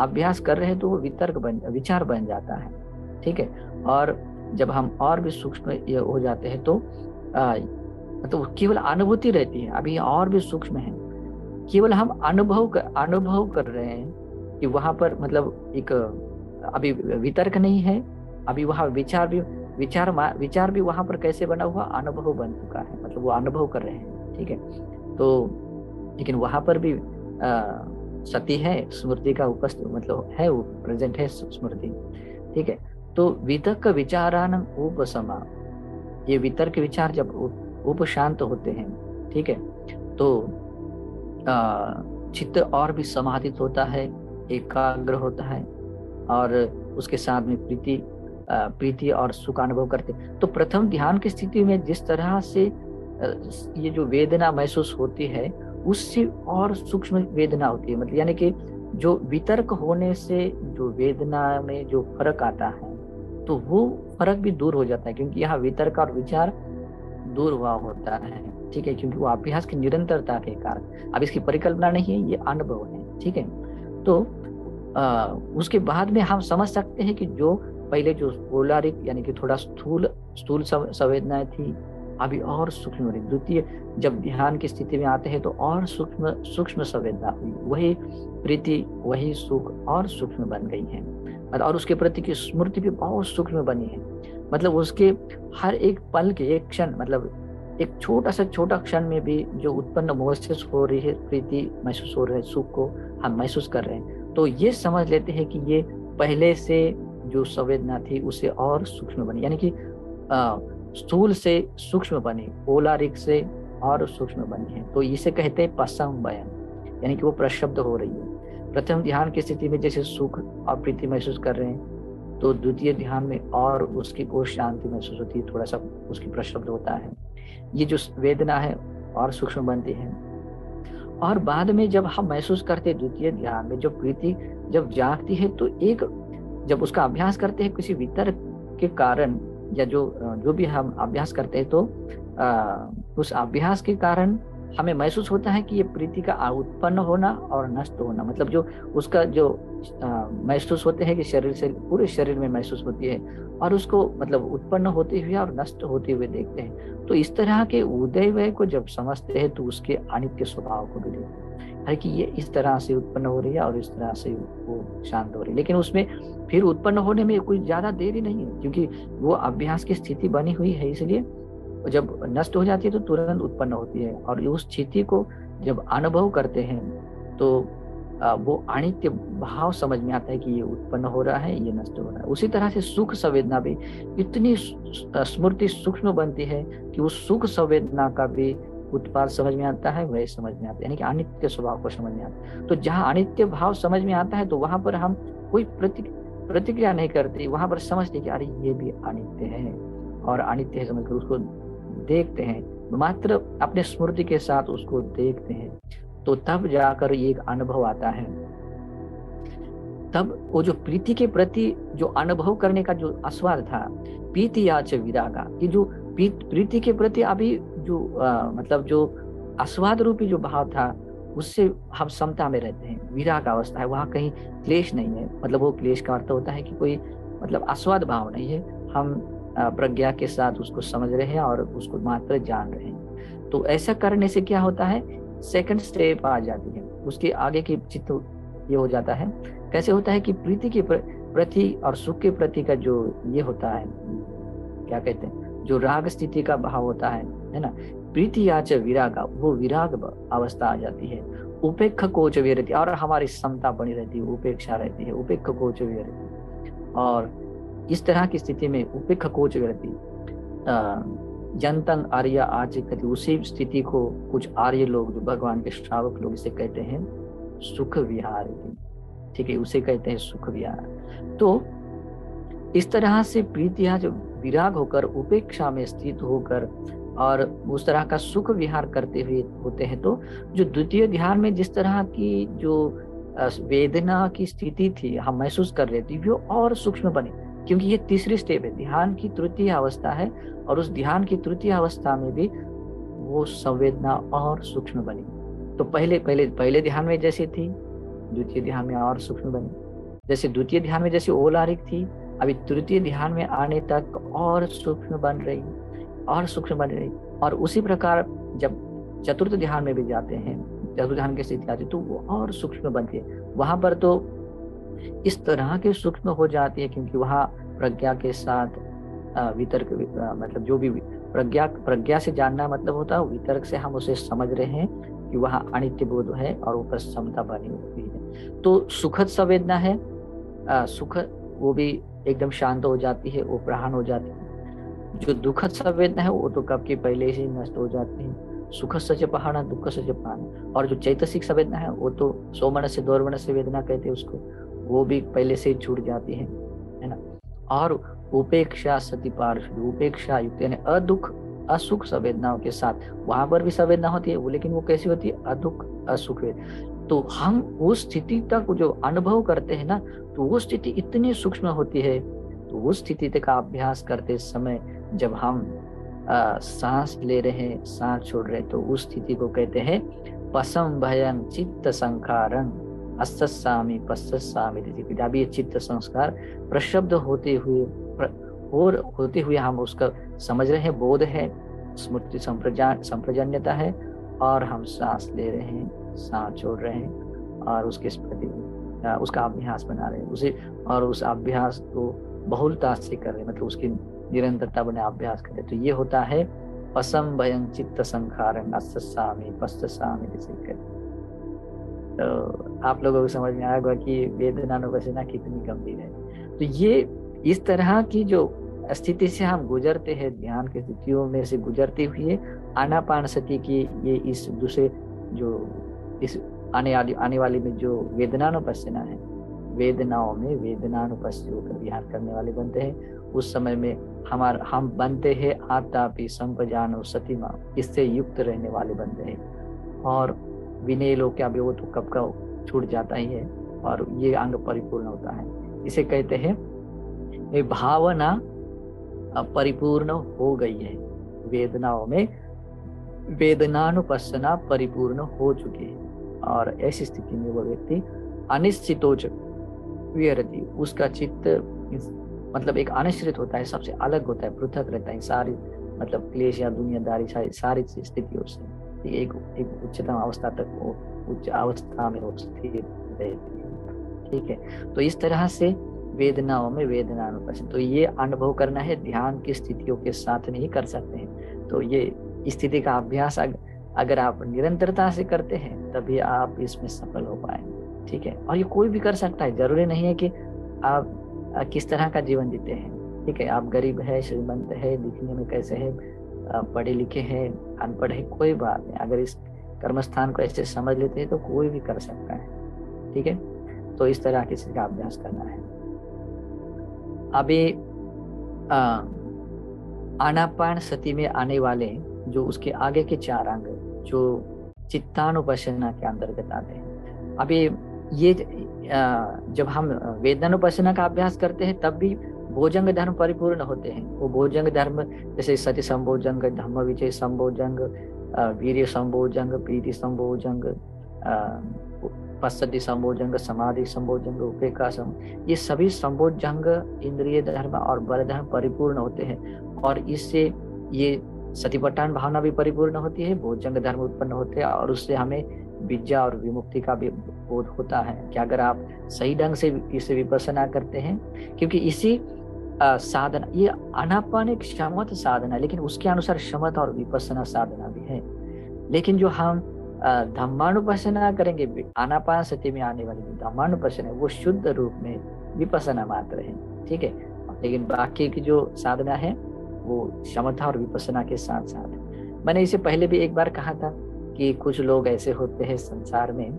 अभ्यास कर रहे हैं तो वो विचार बन जाता है। ठीक है, और जब हम और भी सूक्ष्म हो जाते हैं तो मतलब केवल अनुभूति रहती है, अभी और भी सूक्ष्म है, केवल हम अनुभव कर रहे हैं कि वहां पर मतलब एक अभी वितर्क नहीं है, अभी वहां विचार भी वहां पर कैसे बना हुआ, अनुभव बन चुका है, मतलब वो अनुभव कर रहे हैं। ठीक है, तो लेकिन वहां पर भी सती है, स्मृति का उपस्थित मतलब है, वो प्रेजेंट है स्मृति। ठीक है, तो वितर्क विचारान उपशमा, ये वितर्क विचार जब उपशांत होते हैं, ठीक है, तो चित्त और भी समाहित होता है, एकाग्र होता है, और उसके साथ में प्रीति और सुख अनुभव करते। तो प्रथम ध्यान की स्थिति में जिस तरह से ये जो वेदना महसूस होती है उससे और सूक्ष्म वेदना होती है, मतलब यानी कि जो वितर्क होने से जो वेदना में जो फर्क आता है तो वो फर्क भी दूर हो जाता है, क्योंकि यहाँ वितर्क और विचार दूर हुआ होता है। ठीक है, क्योंकि वो अभ्यास की निरंतरता के कारण, अब इसकी परिकल्पना नहीं है, ये अनुभव है। ठीक है, तो उसके बाद में हम समझ सकते हैं कि जो पहले जो पोलारिक यानी कि थोड़ा स्थूल संवेदनाएं थी, अभी और सूक्ष्म हुई। द्वितीय जब ध्यान की स्थिति में आते हैं तो और सूक्ष्म संवेदना हुई, वही प्रीति वही सुख और सूक्ष्म बन गई है, और उसके प्रति की स्मृति भी बहुत सूक्ष्म बनी है। मतलब उसके हर एक पल के एक क्षण, मतलब एक छोटा क्षण में भी जो उत्पन्न महसूस हो रही है, प्रीति महसूस हो रही है, सुख को हम महसूस कर रहे हैं, तो ये समझ लेते हैं कि ये पहले से जो संवेदना थी उसे और सूक्ष्म बनी, यानी कि स्थूल से सूक्ष्म बनी, ओलारिक से और सूक्ष्म बनी है। तो इसे कहते हैं पसंबयन, यानी कि वो प्रशब्द हो रही है। प्रथम ध्यान की स्थिति में जैसे सुख और प्रीति महसूस कर रहे हैं, तो द्वितीय ध्यान में और उसकी और शांति महसूस होती है, थोड़ा सा उसकी प्रशब्द होता है। ये जो वेदना है और सूक्ष्म बनती है। और बाद में जब हम महसूस करते हैं द्वितीय ध्यान में, जो प्रीति जब जागती है, तो एक जब उसका अभ्यास करते हैं किसी वितर्क के कारण, या जो भी हम अभ्यास करते हैं, तो उस अभ्यास के कारण हमें महसूस होता है कि ये प्रीति का उत्पन्न होना और नष्ट होना, मतलब जो उसका जो महसूस होते हैं कि शरीर से पूरे शरीर में महसूस होती है, और उसको मतलब उत्पन्न होते हुए और नष्ट होते हुए देखते हैं। तो इस तरह के उदय को जब समझते हैं तो उसके अनित्य स्वभाव को भी देखते हैं कि ये इस तरह से उत्पन्न हो रही है और इस तरह से वो शांत हो रही है। लेकिन उसमें फिर उत्पन्न होने में कोई ज्यादा देरी नहीं है, क्योंकि वो अभ्यास की स्थिति बनी हुई है, इसलिए जब नष्ट हो जाती है तो तुरंत उत्पन्न होती है। और उस स्थिति को जब अनुभव करते हैं तो वो अनित्य भाव समझ में आता है कि ये उत्पन्न हो रहा है, ये नष्ट हो रहा है। उसी तरह से सुख संवेदना भी इतनी स्मृति सूक्ष्म बनती है कि उस सुख संवेदना का भी उत्पाद समझ में आता है, वह समझ में आता है, यानी कि अनित्य स्वभाव को समझ में आता है। तो जहाँ अनित्य भाव समझ में आता है तो वहां पर हम कोई प्रतिक्रिया नहीं करते, वहां पर समझते कि अरे ये भी अनित्य है, और अनित्य है समझकर उसको देखते हैं, मात्र अपने स्मृति के साथ उसको देखते हैं। तो तब जाकर ये एक अनुभव आता है। तब वो जो प्रीति के प्रति जो अनुभव करने का जो आस्वाद था, प्रीति याच विरागा, कि जो प्रीति के प्रति अभी जो मतलब जो आस्वाद रूपी जो भाव था, उससे हम समता में रहते हैं। विराग अवस्था है, वहां कहीं क्लेश नहीं है। मतलब वो क्लेश का अर्थ होता है कि कोई मतलब आस्वाद भाव नहीं है, हम प्रज्ञा के साथ उसको समझ रहे हैं और उसको मात्र जान रहे हैं। तो ऐसा करने से क्या होता है, सेकंड स्टेप आ जाती है, उसके आगे की चित्त ये हो जाता है। कैसे होता है कि प्रीति के प्रति और सुख के प्रति का जो ये होता है, क्या कहते हैं, जो राग स्थिति का भाव होता है ना, प्रीति याच विरागा, वो विराग अवस्था आ जाती है। उपेक्षा कोच विरति, और हमारी समता बनी रहती है, उपेक्षा रहती है, उपेक्षा कोच विरति। और इस तरह की स्थिति में उपेक्षा कोच विरति जनतंग आर्य आज कहते, उसी स्थिति को कुछ आर्य लोग, जो भगवान के श्रावक लोग, इसे कहते हैं सुख विहार। ठीक है, उसे कहते हैं सुख विहार। तो इस तरह से प्रीतियां जो विराग होकर उपेक्षा में स्थित होकर और उस तरह का सुख विहार करते हुए होते हैं, तो जो द्वितीय ध्यान में जिस तरह की जो वेदना की स्थिति थी हम महसूस कर रहे थे, वो और सूक्ष्म बने, क्योंकि ये तीसरी स्टेप है, ध्यान की तृतीय अवस्था है। और उस ध्यान की तृतीय अवस्था में भी वो संवेदना और सूक्ष्म बनी। तो पहले ध्यान में जैसे थी, द्वितीय ध्यान में और सूक्ष्म बनी। जैसे द्वितीय ध्यान में जैसे ओलारिक थी, अभी तृतीय ध्यान में आने तक और सूक्ष्म बन रही, और सूक्ष्म बन रही। और उसी प्रकार जब चतुर्थ ध्यान में भी जाते हैं, चतुर्थ ध्यान की स्थिति आती है, तो वो और सूक्ष्म बनती है। वहां पर तो इस तरह के सूक्ष्म हो जाती है, क्योंकि वहां प्रज्ञा के साथ वितर्क, मतलब जो भी प्रज्ञा से जानना मतलब होता है, वितर्क से हम उसे समझ रहे हैं कि वहां अनित्य बोध है और ऊपर समता बनी हुई है। तो सुखद संवेदना है, सुख वो भी एकदम शांत हो जाती है, वो प्रहान हो जाती है। जो दुखद संवेदना है वो तो कब के पहले से नष्ट हो जाती है। सुख सच पहाड़ा, दुख सच पहाड़ा। और जो चैतसिक संवेदना है वो तो सोमन से दौर्वण से वेदना कहते हैं उसको, वो भी पहले से छूट जाती है ना। और उपेक्षा सति पार्श्व, उपेक्षा युक्त यानी अदुख असुख संवेदनाओं के साथ, वहां पर भी संवेदना होती है वो, लेकिन वो कैसी होती है, अदुख असुख। तो हम उस स्थिति तक जो अनुभव करते हैं ना, तो वो स्थिति इतनी सूक्ष्म होती है। तो उस स्थिति तक का अभ्यास करते समय जब हम सांस ले रहे हैं, सांस छोड़ रहे हैं, तो उस स्थिति को कहते हैं पसम भयं चित्त संखारं अस्सामी पस्सामी। अभी ये चित्त संस्कार प्रशब्द होते हुए और होते हुए हम उसका समझ रहे हैं, बोध है, स्मृति संप्रजन्यता है, और हम सांस ले रहे हैं, सांस छोड़ रहे हैं, और उसके प्रति उसका अभ्यास बना रहे हैं उसे, और उस अभ्यास को बहुलता से कर रहे हैं, मतलब उसकी निरंतरता बने अभ्यास करें। तो ये होता है पसम भयं चित्त संखारं अस्सामी पस्सामी। तो आप लोगों को समझ में आएगा कि वेदनानुपसेना कितनी गंभीर है। तो ये इस तरह की जो स्थिति से हम गुजरते हैं, ध्यान की स्थितियों में से गुजरते हुए आनापानसति की ये इस दूसरे जो इस आने वाली में जो वेदनानुपसेना है, वेदनाओं में वेदनानुपस्थित होकर विहार करने वाले बनते हैं। उस समय में हम बनते हैं आतापि संपजानो सतीमा, इससे युक्त रहने वाले बनते हैं। और विनय लोग क्या भी वो तो कब का छूट जाता ही है और ये अंग परिपूर्ण होता है। इसे कहते हैं ये भावना परिपूर्ण हो गई है, वेदनाओं में वेदनानुपස්සना परिपूर्ण हो चुकी है। और ऐसी स्थिति में वो व्यक्ति अनिश्चितोच विहरति, उसका चित्त मतलब एक अनिश्चित होता है, सबसे अलग होता है, पृथक रहता है सारी मतलब क्लेश या दुनियादारी सारी स्थितियों से। एक उच्चतम अवस्था तक वो उच्च अवस्था में वो स्थिर रहती है। ठीक है, तो इस तरह से वेदनाओं में वेदनानुपस्थित, तो ये अनुभव करना है ध्यान की स्थितियों के साथ नहीं कर सकते हैं। तो ये स्थिति का अभ्यास अगर आप निरंतरता से करते हैं तभी आप इसमें सफल हो पाएंगे। ठीक है, और ये कोई भी कर सकता है, जरूरी नहीं है कि आप किस तरह का जीवन जीते हैं। ठीक है, आप गरीब है, श्रीमंत है, दिखने में कैसे है, पढ़े लिखे हैं, अनपढ़ है, कोई बात नहीं। अगर इस कर्मस्थान को ऐसे समझ लेते हैं तो कोई भी कर सकता है। ठीक है, तो इस तरह किसी का अभ्यास करना है। अभी आनापान सती में आने वाले जो उसके आगे के 4 अंग जो चित्तानुपसेना के अंतर्गत आते हैं। अभी ये जब हम वेदनानुपसेना का अभ्यास करते हैं तब भी भोजंग धर्म परिपूर्ण होते हैं। वो भोजंग धर्म जैसे सति संभोजंग, धम्म विजय संभोजंग, वीर्य संभोजंग, प्रीति संभोजंग, पश्चति संभोजंग, समाधि संभोजंग, उपेक्षा ये सभी संभोजंग इंद्रिय धर्म और बल धर्म परिपूर्ण होते हैं। और इससे ये सतिपट्टान भावना भी परिपूर्ण होती है, भोजंग धर्म उत्पन्न होते हैं और उससे हमें विद्या और विमुक्ति का भी बोध होता है कि अगर आप सही ढंग से इसे विपස්සना करते हैं, क्योंकि इसी साधना, ये आनापान एक शमत साधना, लेकिन उसके अनुसार शमत और विपස්සना साधना भी है। लेकिन जो हम धम्मानुपसना करेंगे, आनापान सती में आने वाली धम्मानुपसना है वो शुद्ध रूप में विपස්සना मात्र है। ठीक है, लेकिन बाकी की जो साधना है वो शमता और विपස්සना के साथ साथ। मैंने इसे पहले भी एक बार कहा था कि कुछ लोग ऐसे होते हैं संसार में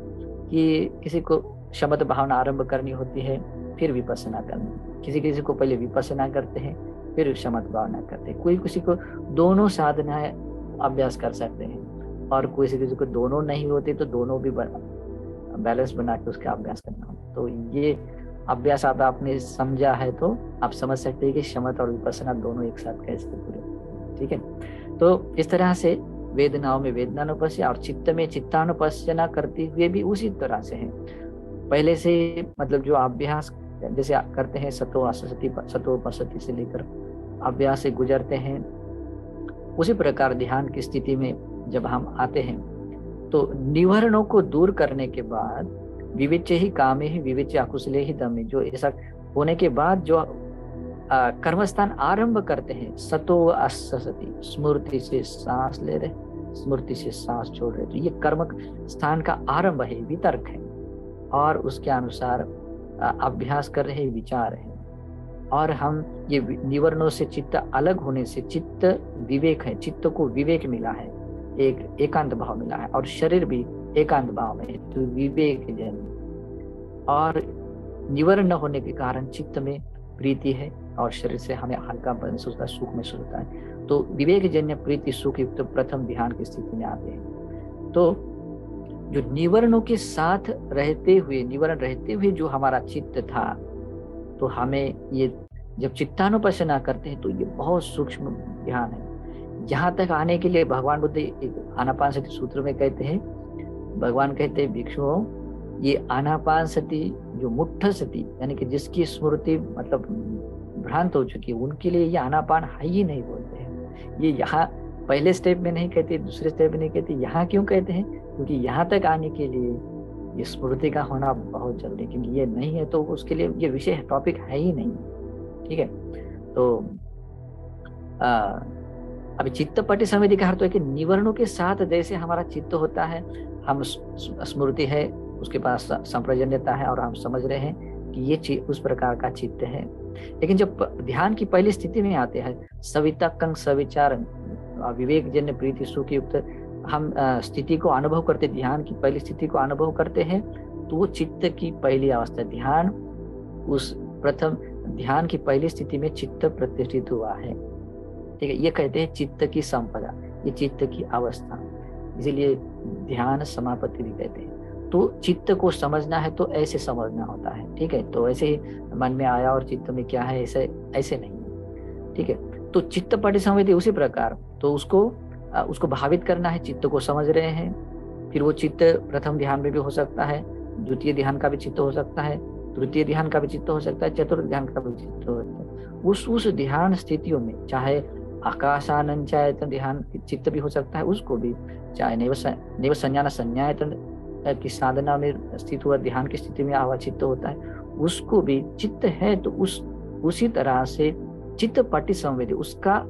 कि किसी को शमत भावना आरंभ करनी होती है फिर विपස්සना करनी, किसी को पहले विपස්සना करते हैं फिर शमत भावना करते हैं, कोई किसी को दोनों साधनाएं अभ्यास कर सकते हैं और कोई किसी को दोनों नहीं होते तो दोनों भी बैलेंस बना के उसका अभ्यास करना हो। तो ये अभ्यास आपने समझा है तो आप समझ सकते हैं कि शमत और विपස්සना दोनों एक साथ कैसे पूरे। ठीक है, तो इस तरह से वेदनाओं में वेदनानुपस्या और चित्त में चित्तानुपस्या करते हुए भी उसी तरह से है। पहले से मतलब जो अभ्यास जैसे करते हैं सतोपसति से लेकर अभ्यास से गुजरते हैं, उसी प्रकार ध्यान की स्थिति में जब हम आते हैं तो निवरणों को दूर करने के बाद विविच्य ही कामे ही विविच्य अकुशले ही दमे, जो ऐसा होने के बाद जो कर्मस्थान आरंभ करते हैं, सतो असति, स्मृति से सांस ले रहे, स्मृति से सांस छोड़ रहे, तो ये कर्म स्थान का आरंभ है, वितर्क है और उसके अनुसार अभ्यास कर रहे, विचार है। और हम ये निवरणों से चित्त अलग होने से चित्त विवेक है, चित्त को विवेक मिला है, एक एकांत भाव मिला है और शरीर भी एकांत भाव में है, तो विवेक जन्य। और निवरण न होने के कारण चित्त में प्रीति है और शरीर से हमें हल्का महसूस होता है, सुख महसूस होता है। तो विवेक जन्य प्रीति सुख युक्त प्रथम ध्यान की स्थिति में आते हैं। तो जो निवरणों के साथ रहते हुए, निवरण रहते हुए जो हमारा चित्त था, तो हमें ये जब चित्तानुपसना करते हैं तो ये बहुत सूक्ष्म ध्यान है। यहाँ तक आने के लिए भगवान बुद्ध आनापानसति सूत्र में कहते हैं, भगवान कहते हैं भिक्षुओं, ये आनापानसति जो मुट्ठ सती यानी कि जिसकी स्मृति मतलब भ्रांत हो चुकी है, उनके लिए ये आनापान है ही नहीं बोलते हैं। ये यहाँ पहले स्टेप में नहीं कहते, दूसरे स्टेप में नहीं कहते, यहाँ क्यों कहते हैं? क्योंकि यहाँ तक आने के लिए ये स्मृति का होना बहुत जरूरी है, क्योंकि ये नहीं है तो उसके लिए ये विषय टॉपिक है ही नहीं। ठीक है, तो अभी चित्त पट्टी समिति का अर्थ है कि निवरणों के साथ जैसे हमारा चित्त होता है, हम स्मृति है उसके पास संप्रजन्यता है और हम समझ रहे हैं कि ये उस प्रकार का चित्त है। लेकिन जब ध्यान की पहली स्थिति में आते हैं, सविता कंग सविचार विवेक जन्य प्रीति सुख युक्त हम स्थिति को अनुभव करते, ध्यान की पहली स्थिति को अनुभव करते हैं, तो वो चित्त की पहली अवस्था, ध्यान उस प्रथम ध्यान की पहली स्थिति में चित्त प्रतिष्ठित हुआ है। ठीक है, ये कहते हैं चित्त की संपदा, ये चित्त की अवस्था, इसीलिए ध्यान समापत्ति भी कहते हैं। तो चित्त को समझना है तो ऐसे समझना होता है। ठीक है, तो ऐसे ही मन में आया और चित्त में क्या है, ऐसे नहीं है। ठीक है, तो चित्त पटिसंवेदी उसी प्रकार, तो उसको भावित करना है, चित्त को समझ रहे हैं। फिर वो चित्त प्रथम ध्यान में भी हो सकता है, द्वितीय ध्यान का भी चित्त हो सकता है, तृतीय ध्यान का भी चित्त हो सकता है, चतुर्थ ध्यान का भी चित्त हो सकता है। उस ध्यान स्थितियों में चाहे आकाशानंचायतन ध्यान चित्त भी हो सकता है, उसको भी चाहे नैव संज्ञान संज्ञायतन की साधना में स्थित हुआ ध्यान की स्थिति में आवा चित्त होता है, उसको भी चित्त है। तो उसी तरह से चित्त पटिसंवेदी, उसका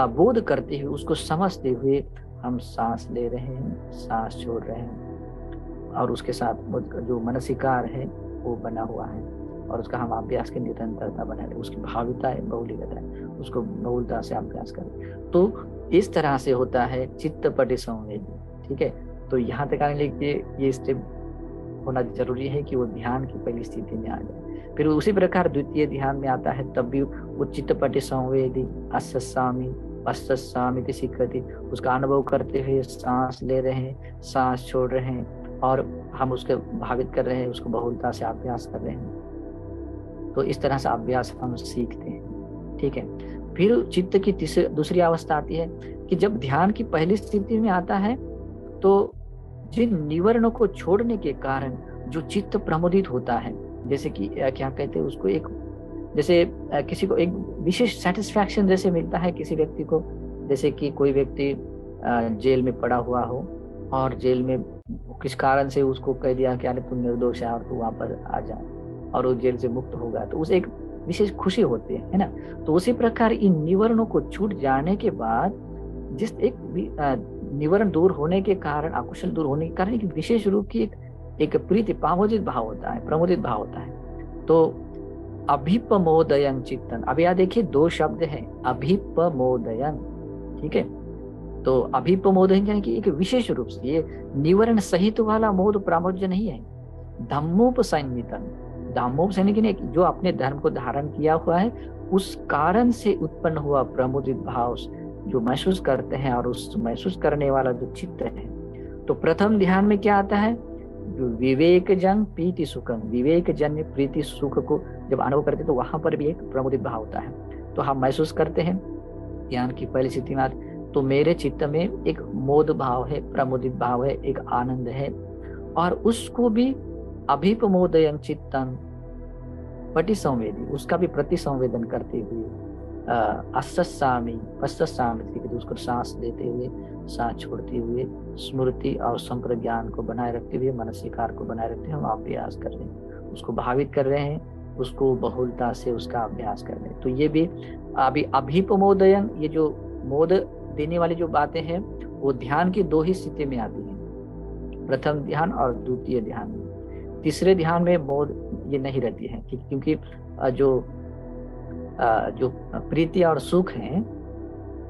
बोध करते हुए, उसको समझते हुए हम सांस ले रहे हैं, सांस छोड़ रहे हैं, और उसके साथ जो मनसिकार है वो बना हुआ है, और उसका हम अभ्यास की निरंतरता बना रहे, उसकी भाविता है, बहुलीगता है, उसको बहुलता से अभ्यास करें। तो इस तरह से होता है चित्त पटिसंवेदी। ठीक है, तो यहाँ तक आने के लिए ये स्टेप होना जरूरी है कि वो ध्यान की पहली स्थिति में आ जाए। फिर उसी प्रकार द्वितीय ध्यान में आता है, तब भी वो चित्त पटिसंवेदी अस्सामी अस्सामी सीखती, उसका अनुभव करते हुए सांस ले रहे हैं, सांस छोड़ रहे हैं, और हम उसके भावित कर रहे हैं, उसको बहुलता से अभ्यास कर रहे हैं। तो इस तरह से अभ्यास हम सीखते हैं। ठीक है, फिर चित्त की दूसरी अवस्था आती है कि जब ध्यान की पहली स्थिति में आता है, तो जिन निवरणों को छोड़ने के कारण जो चित्त प्रमोदित होता है, जैसे कि क्या कहते हैं उसको, एक जैसे किसी को एक विशेष सेटिस्फैक्शन जैसे मिलता है किसी व्यक्ति को, जैसे कि कोई व्यक्ति जेल में पड़ा हुआ हो और जेल में किस कारण से उसको कह दिया कि अरे तुम निर्दोष है और तू वहां पर आ जा, और वो जेल से मुक्त होगा, तो उसे एक विशेष खुशी होती है ना। तो उसी प्रकार इन निवरणों को छूट जाने के बाद जिस एक निवरण दूर होने के कारण, अकुशल दूर होने के कारण एक विशेष रूप की एक प्रीति पामोदित भाव होता है, प्रमोदित भाव होता है। तो अभिपमोदयन चित्तन, अब यहाँ देखिए दो शब्द हैं, अभिपमोदयन। ठीक है, तो अभिपमोदयन यानी कि एक विशेष रूप से, ये निवरण सहित वाला मोद प्रामोद्य नहीं है। धम्मोपसंहितन, धम्मोपसंहित यानी जो अपने धर्म को धारण किया हुआ है उस कारण से उत्पन्न हुआ प्रमोदित भाव जो महसूस करते हैं, और उस महसूस करने वाला जो चित्त है। तो प्रथम ध्यान में क्या आता है, विवेक जन प्रीति सुखम, विवेक जन्य प्रीति सुख को जब अनुभव करते हैं तो वहां पर भी एक प्रमोदित भाव होता है। तो हम महसूस करते हैं ज्ञान की पहली स्थिति में, तो मेरे चित्त में एक मोद भाव है, प्रमोदित भाव है, एक आनंद है, और उसको भी अभिपमोदयन चित्तन पटिसंवेदी, उसका भी प्रतिसंवेदन करते हुए अस्सामी उसको सांस लेते हुए, सांस छोड़ते हुए, स्मृति और संप्रज्ञान को बनाए रखते हुए, मनसिकार को बनाए रखते हुए हम अभ्यास कर रहे हैं, उसको भावित कर रहे हैं, उसको बहुलता से उसका अभ्यास कर रहे हैं। तो ये भी अभी अभिपमोदयन, ये जो मोद देने वाली जो बातें हैं वो ध्यान की दो ही स्थिति में आती है, प्रथम ध्यान और द्वितीय ध्यान में। तीसरे ध्यान में मोद ये नहीं रहती है, क्योंकि जो प्रीति और सुख है,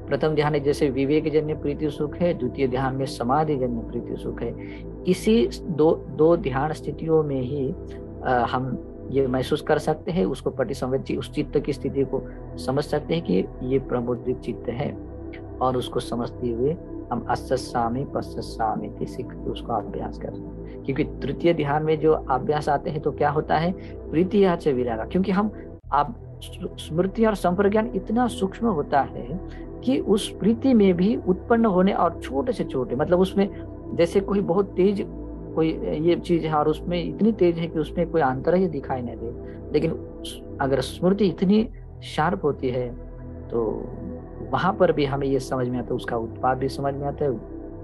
प्रथम ध्यान में जैसे विवेक जन्य प्रीति सुख है, द्वितीय ध्यान में समाधि जन्य प्रीति सुख है। इसी दो ध्यान स्थितियों में ही हम ये महसूस कर सकते हैं, उसको पटिसंवेदी, उस चित्त की स्थिति को समझ सकते हैं कि ये प्रबोधित चित्त है, और उसको समझते हुए हम अस्सामी पस्सामी सीख के उसको अभ्यास कर रहे हैं। क्योंकि तृतीय ध्यान में जो अभ्यास आते हैं तो क्या होता है, प्रीति याच विरागा, क्योंकि हम अब स्मृति और संप्रज्ञान इतना सूक्ष्म होता है कि उस प्रीति में भी उत्पन्न होने, और छोटे से छोटे, मतलब उसमें जैसे कोई बहुत तेज कोई ये चीज है और उसमें इतनी तेज है कि उसमें कोई अंतर ही दिखाई नहीं दे, लेकिन अगर स्मृति इतनी शार्प होती है तो वहां पर भी हमें ये समझ में आता है, उसका उत्पाद भी समझ में आता है,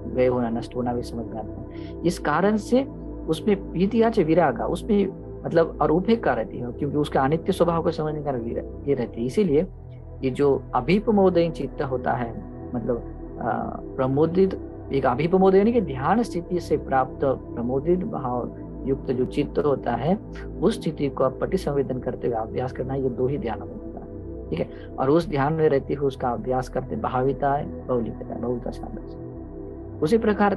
व्यय होना नष्ट होना भी समझ में आता है। इस कारण से उसमें प्रीति याच विरागा, उसमें मतलब और उपेक्षा रहती है, क्योंकि उसका अनित्य स्वभाव को समझने का ये रहती है। इसीलिए ये जो अभिपमोदयन चित्त होता है, मतलब प्रमोदित, एक अभिपमोदयन के ध्यान स्थिति से प्राप्त प्रमोदित भाव युक्त जो चित्त होता है, उस स्थिति को आप पटि संवेदन करते हुए अभ्यास करना, ये 2 ही ध्यान में होता है। ठीक है, और उस ध्यान में रहते हुए उसका अभ्यास करते भाविता है, बहुलिकता है, बहुता सामर्थ्य। उसी प्रकार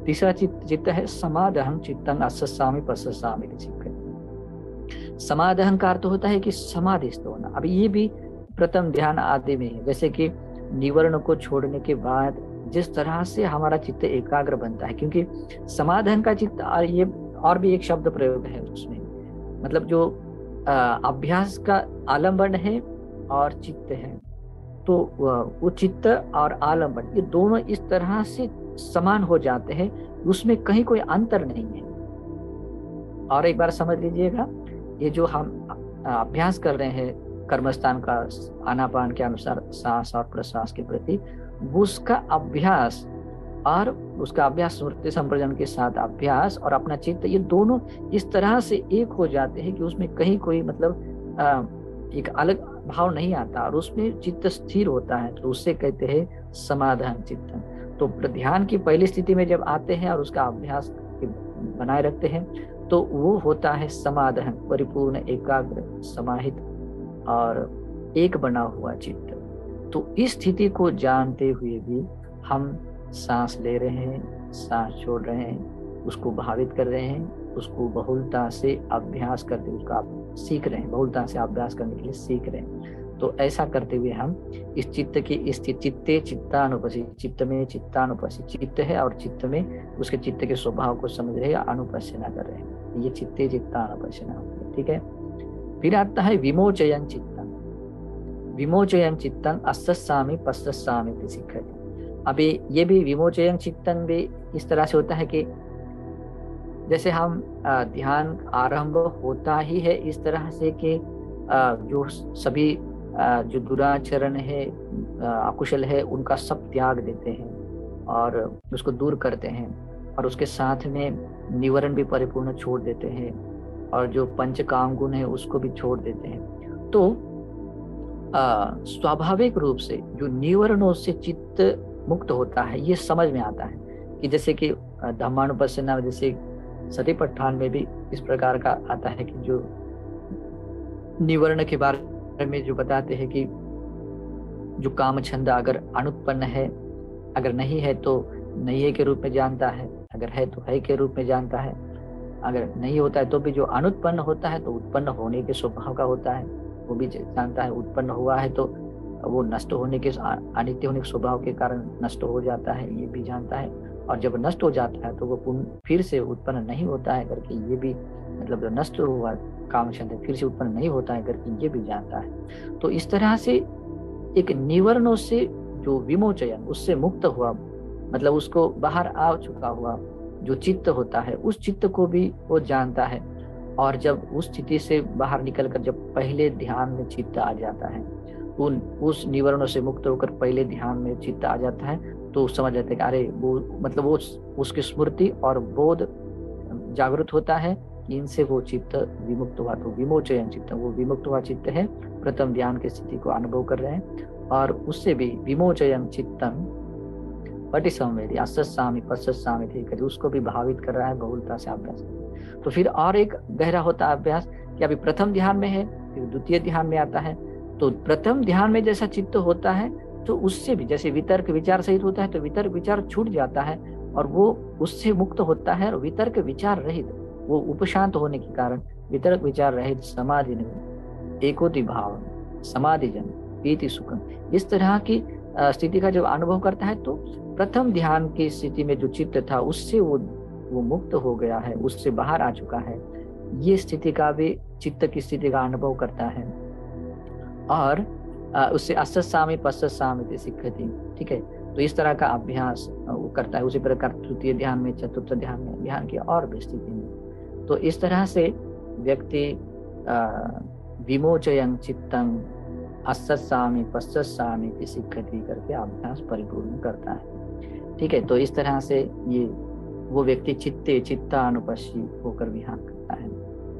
तीसरा चित्त है समादहं चित्तं अस्ससामि पश्यसामि चित्त। समादहन का अर्थ होता है कि समाधिस्थ होना। अभी ये भी प्रथम ध्यान आदि में है, जैसे कि निवर्ण को छोड़ने के बाद जिस तरह से हमारा चित्त एकाग्र बनता है, क्योंकि समाधान का चित्त, और ये और भी एक शब्द प्रयोग है उसमें, मतलब जो अभ्यास का आलंबन है और चित्त है, तो वो चित्त और आलंबन ये दोनों इस तरह से समान हो जाते हैं, उसमें कहीं कोई अंतर नहीं है। और एक बार समझ लीजिएगा, ये जो हम अभ्यास कर रहे हैं कर्मस्थान का आनापान के अनुसार सांस और प्रश्वास के प्रति, उसका अभ्यास और उसका अभ्यास स्मृति संप्रजन के साथ अभ्यास और अपना चित्त, ये दोनों इस तरह से एक हो जाते हैं कि उसमें कहीं कोई मतलब एक अलग भाव नहीं आता, और उसमें चित्त स्थिर होता है, तो उससे कहते हैं समाधान चित्त। तो ध्यान की पहली स्थिति में जब आते हैं और उसका अभ्यास बनाए रखते हैं, तो वो होता है समाधान, परिपूर्ण एकाग्र समाहित और एक बना हुआ चित्त। तो इस स्थिति को जानते हुए भी हम सांस ले रहे हैं, सांस छोड़ रहे हैं, उसको भावित कर रहे हैं, उसको बहुलता से अभ्यास करते हुए उसका सीख रहे हैं, बहुलता से अभ्यास करने के लिए सीख रहे हैं। तो ऐसा करते हुए हम इस चित्त की चित्ते चित्तानुपस्थित, चित्त में चित्तानुपस्थित चित्त है और चित्त में उसके चित्त के स्वभाव को समझ रहे हैं, अनुपस्थित कर रहे हैं, ये चित्ते चित्तानुपस्थित। ठीक है, फिर आता है विमोचयन चित्तम, विमोचयन चित्तम अस्ससामि पश्यसामि सिक्खति। अभी ये भी विमोचयन चित्तन भी इस तरह से होता है कि जैसे हम ध्यान आरंभ होता ही है इस तरह से कि जो सभी जो दुराचरण है, अकुशल है, उनका सब त्याग देते हैं और उसको दूर करते हैं, और उसके साथ में निवरण भी परिपूर्ण छोड़ देते हैं, और जो पंच काम गुण है उसको भी छोड़ देते हैं। तो स्वाभाविक रूप से जो निवरणों से चित्त मुक्त होता है, ये समझ में आता है कि जैसे कि धम्मानुपस्सना, जैसे सतिपट्ठान में भी इस प्रकार का आता है कि जो निवर्ण के बारे में जो बताते हैं कि जो काम छंद अगर अनुत्पन्न है, अगर नहीं है तो नहीं है के रूप में जानता है, अगर है तो है के रूप में जानता है, अगर नहीं होता है तो भी जो अनुत्पन्न होता है तो उत्पन्न होने के स्वभाव का होता है वो भी जानता है, उत्पन्न हुआ है तो वो नष्ट होने के, अनित्य होने के स्वभाव के कारण नष्ट हो जाता है, ये भी जानता है, और जब नष्ट हो जाता है तो वो फिर से उत्पन्न नहीं होता है करके ये भी, मतलब जो नष्ट हुआ काम छंद फिर से उत्पन्न नहीं होता है करके ये भी जानता है। तो इस तरह से एक निवरणों से जो विमोचयन, उससे मुक्त हुआ, मतलब उसको बाहर आ चुका हुआ जो चित्त होता है, उस चित्त को भी वो जानता है। और जब उस स्थिति से बाहर निकलकर जब पहले ध्यान में चित्त आ जाता है, उस निवरणों से मुक्त होकर पहले ध्यान में चित्त आ जाता है, तो समझ जाते हैं कि अरे वो, मतलब वो उसकी स्मृति और बोध जागृत होता है कि इनसे वो चित्त विमुक्त हुआ। तो विमोचयन चित्त, वो विमुक्त हुआ चित्त है, प्रथम ध्यान की स्थिति को अनुभव कर रहे हैं, और उससे भी विमोचयन चित्तम पटि संवेदी अस्ससामि पश्यसामि थी, उसको भी भावित कर रहा है, बहुलता से अभ्यास। तो फिर और एक गहरा होता है अभ्यास कि अभी प्रथम ध्यान में है, फिर द्वितीय ध्यान में आता है, तो प्रथम ध्यान में जैसा चित्त होता है तो उससे भी जैसे वितर्क विचार सहित होता है, तो वितर्क विचार छूट जाता है और वो उससे मुक्त होता है, और वितर्क विचार रहित, वो उपशांत होने के कारण वितर्क विचार रहित समाधि में एकोति भाव समाधिजन पीति सुखम, इस तरह की स्थिति का जब अनुभव करता है, तो प्रथम ध्यान की स्थिति में जो चित्त था उससे वो मुक्त हो गया है, उससे बाहर आ चुका है, ये स्थिति का भी चित्त की स्थिति का अनुभव करता है, और उससे अस्ससामि पश्यसामि सिक्खति। ठीक है, तो इस तरह का अभ्यास वो करता है। उसी प्रकार तृतीय ध्यान में, चतुर्थ ध्यान में, ध्यान की और भी स्थिति में, तो इस तरह से व्यक्ति विमोचयन चित्तं अस्ससामि पश्यसामि सिक्खति करके अभ्यास परिपूर्ण करता है। ठीक है, तो इस तरह से ये वो व्यक्ति चित्ते चित्तानुपस्सी होकर विहार करता है।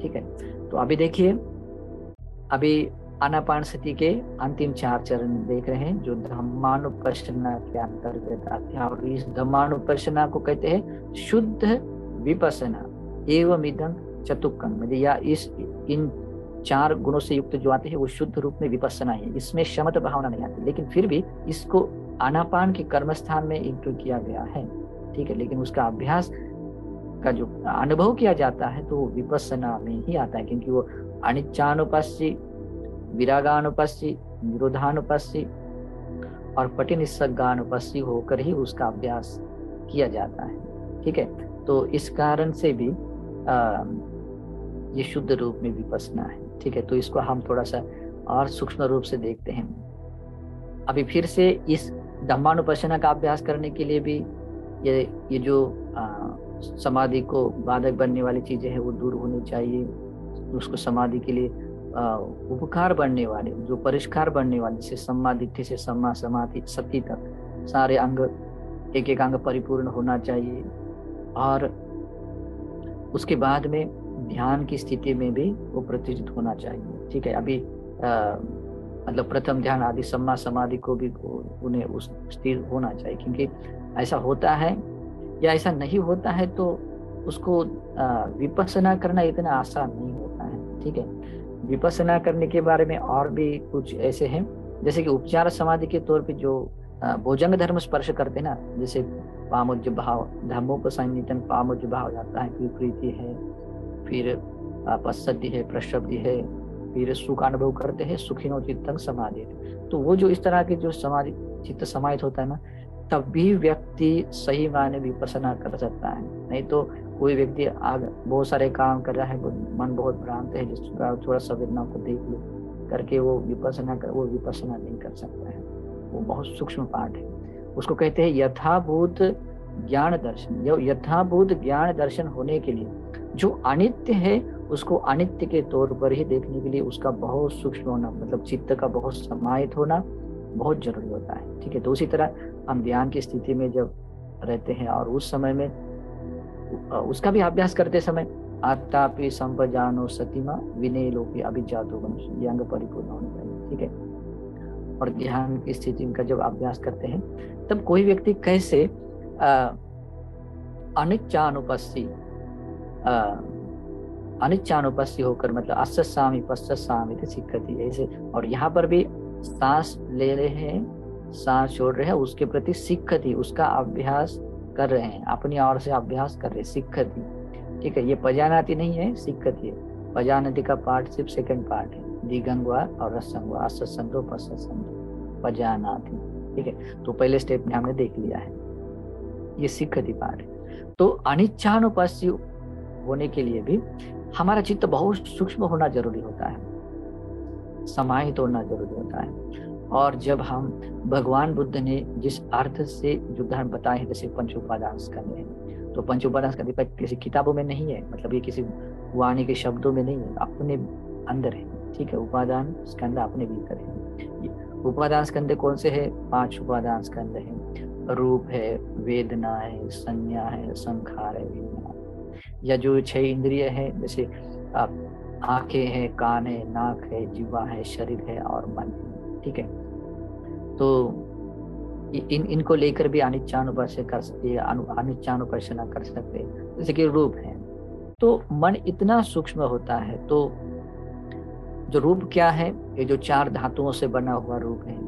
ठीक है, तो अभी देखिए, अभी आनापानसति के अंतिम 4 चरण देख रहे हैं जो धम्मानुपस्सना के अंतर्गत आते हैं, और इस धम्मानुपस्सना को कहते हैं शुद्ध विपसना एवं इदं चतुक्कं, मतलब या इस इन 4 गुणों से युक्त जो आते हैं वो शुद्ध रूप में विपसना है, इसमें शमत भावना नहीं आती, लेकिन फिर भी इसको आनापान के कर्मस्थान में इंक्लूड किया गया है, ठीक है। लेकिन उसका अभ्यास का जो अनुभव किया जाता है तो वो विपसना में ही आता है, क्योंकि वो अनिच्चानुपस्सी, विरागानुपस्सी, निरोधानुपस्सी और पटिनिस्सग्गानुपस्सी होकर ही उसका अभ्यास किया जाता है, ठीक है। तो इस कारण से भी ये शुद्ध रूप में विपसना है, ठीक है। तो इसको हम थोड़ा सा और सूक्ष्म रूप से देखते हैं। अभी फिर से इस धम्मानुपස්සना का अभ्यास करने के लिए भी ये जो समाधि को बाधक बनने वाली चीजें हैं वो दूर होनी चाहिए। उसको समाधि के लिए उपकार बनने वाले, जो परिष्कार बनने वाले, जैसे सम्मा दिट्ठि से सम्मा समाधि सति तक सारे अंग, एक एक अंग परिपूर्ण होना चाहिए। और उसके बाद में ध्यान की स्थिति में भी वो प्रतिष्ठित होना चाहिए, ठीक है। अभी मतलब प्रथम ध्यान आदि सम्मा समाधि को भी उन्हें उस स्थिर होना चाहिए, क्योंकि ऐसा होता है या ऐसा नहीं होता है तो उसको विपස්සना करना इतना आसान नहीं होता है, ठीक है। विपස්සना करने के बारे में और भी कुछ ऐसे हैं, जैसे कि उपचार समाधि के तौर पे जो भोजंग धर्म स्पर्श करते हैं ना, जैसे पामुज भाव, धर्मोपसंहितन पामुज भाव जाता है, फिर प्रीति है, फिर पश्चति है, प्रशब्दि है, फिर सुख अनुभव करते हैं, सुखिनो चित्तं समाधि। तो वो जो इस तरह के जो समाधि चित्त समाहित होता है ना, तब भी व्यक्ति सही मायने विपස්සना कर सकता है। नहीं तो कोई व्यक्ति बहुत सारे काम कर रहा है, मन बहुत भ्रांत है, जिसका थोड़ा संवेदना को देख लो करके वो विपස්සना नहीं कर सकता है। वो बहुत सूक्ष्म पाठ है, उसको कहते हैं यथाभूत ज्ञान दर्शन। यथाभूत ज्ञान दर्शन होने के लिए जो अनित्य है उसको अनित्य के तौर पर ही देखने के लिए उसका बहुत सूक्ष्म होना, मतलब चित्त का बहुत समाहित होना बहुत जरूरी होता है, ठीक है। तो उसी तरह हम ध्यान की स्थिति में जब रहते हैं और उस समय में उसका भी अभ्यास करते समय आत्तापि संपजानो सतिमा विनय लोपि अभिजातो मनुष्य, ये अंग परिपूर्ण होने चाहिए, ठीक है। और ध्यान की स्थिति का जब अभ्यास करते हैं तब कोई व्यक्ति कैसे अनिच्चानुपस्सी होकर, मतलब अस्सामि पश्चामी सिक्खति ऐसे, और यहाँ पर भी सांस ले रहे हैं, सांस छोड़ रहे हैं, उसके प्रति सिक्खति, उसका अभ्यास कर रहे हैं, अपनी ओर से अभ्यास कर रहे हैं, सिक्खति, ठीक है। ये पजानाति नहीं है, सिक्खति है। पजानाति का पार्ट सिर्फ सेकंड पार्ट है, दिगंगवा और रसंगवा, असंतो पश्चंतो पजानाति, ठीक है। तो पहले स्टेप में हमने देख लिया है, ये सिक्खति पार्ट है। तो अनिच्चानुपस्सी होने के लिए भी हमारा चित्त बहुत सूक्ष्म होना जरूरी होता है, समाहित होना जरूरी होता है। और जब हम भगवान बुद्ध ने जिस अर्थ से जो धर्म बताए हैं, जैसे पंच उपादान स्कंद है, तो पंच उपादान स्कंद किसी किताबों में नहीं है, मतलब ये किसी वाणी के शब्दों में नहीं है, अपने अंदर है, ठीक है। उपादान स्कंद अपने भीतर है। उपादान स्कंद कौन से है? 5 उपादान स्कंद है, रूप है, वेदना है, संज्ञा है, संखार है, विज्ञान, या जो 6 इंद्रिय है, जैसे आंखें हैं, कान है, नाक है, जीवा है, शरीर है और मन है, ठीक है। तो इनको लेकर भी अनिच्चानुपस्सी कर सकते हैं, अनिच्चानुपस्सना कर सकते हैं। जैसे कि रूप है, तो मन इतना सूक्ष्म होता है, तो जो रूप क्या है, ये जो 4 धातुओं से बना हुआ रूप है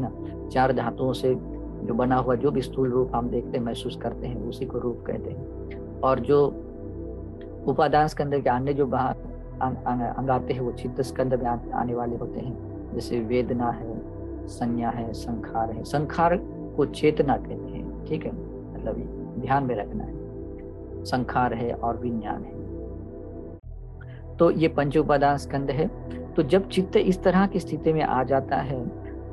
ना, 4 धातुओं से जो बना हुआ जो भी स्थूल रूप हम देखते हैं, महसूस करते हैं, उसी को रूप कहते हैं। और जो उपादान स्कंद के अन्य जो अंग आते हैं वो चित्त स्कंद में आने वाले होते हैं, जैसे वेदना है, संज्ञा है, संखार है। संखार को चेतना कहते हैं, ठीक है, मतलब ध्यान में रखना है। संखार है और विज्ञान है। तो ये पंच उपादान स्कंद है। तो जब चित्त इस तरह की स्थिति में आ जाता है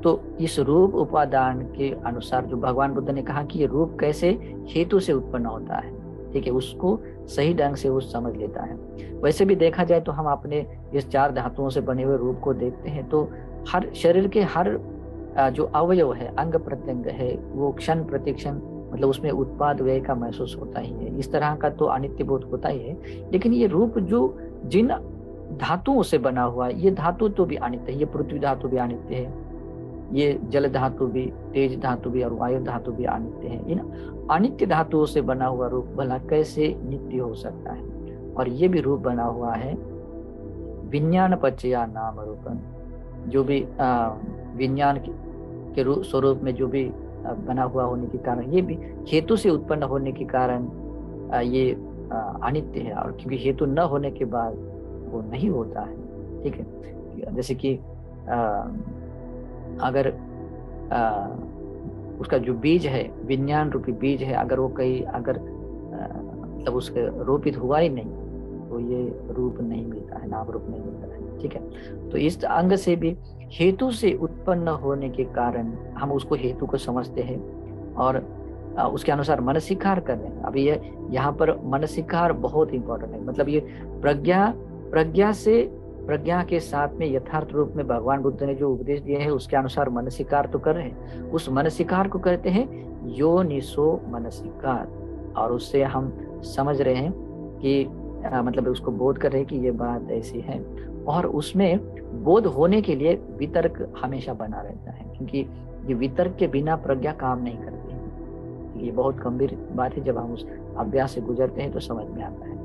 तो इस रूप उपादान के अनुसार जो भगवान बुद्ध ने कहा कि ये रूप कैसे हेतु से उत्पन्न होता है, ठीक है, उसको सही ढंग से वो समझ लेता है। वैसे भी देखा जाए तो हम अपने इस 4 धातुओं से बने हुए रूप को देखते हैं तो हर शरीर के हर जो अवयव है, अंग प्रत्यंग है, वो क्षण प्रतिक्षण मतलब उसमें उत्पाद व्यय का महसूस होता ही है। इस तरह का तो अनित्य बोध होता ही है। लेकिन ये रूप जो जिन धातुओं से बना हुआ है, ये धातु तो भी अनित्य है। ये पृथ्वी धातु भी अनित्य है, ये जल धातु भी, तेज धातु भी और वायु धातु भी अनित्य है। इन अनित्य धातुओं से बना हुआ रूप भला कैसे नित्य हो सकता है? और ये भी रूप बना हुआ है विज्ञान पचया नाम रूपम, जो भी विज्ञान के रूप स्वरूप में जो भी बना हुआ होने के कारण, ये भी हेतु से उत्पन्न होने के कारण ये अनित्य है। और क्योंकि हेतु न होने के बाद वो नहीं होता है, ठीक है। जैसे कि अगर उसका जो बीज है, विज्ञान रूपी बीज है, अगर वो कहीं अगर मतलब उसके रोपित हुआ ही नहीं तो ये रूप नहीं मिलता है, नाम रूप नहीं मिलता है, ठीक है। तो इस अंग से भी हेतु से उत्पन्न होने के कारण हम उसको हेतु को समझते हैं और उसके अनुसार मनसिकार कर रहे हैं। अभी ये यहाँ पर मनसिकार बहुत इंपॉर्टेंट है। मतलब ये प्रज्ञा के साथ में यथार्थ रूप में भगवान बुद्ध ने जो उपदेश दिए हैं उसके अनुसार मनसिकार तो कर रहे हैं। उस मनसिकार को कहते हैं योनिसो मनसिकार, और उससे हम समझ रहे हैं कि मतलब उसको बोध कर रहे हैं कि ये बात ऐसी है। और उसमें बोध होने के लिए वितर्क हमेशा बना रहता है, क्योंकि ये वितर्क के बिना प्रज्ञा काम नहीं करती है। ये बहुत गंभीर बात है, जब हम उस अभ्यास से गुजरते हैं तो समझ में आता है,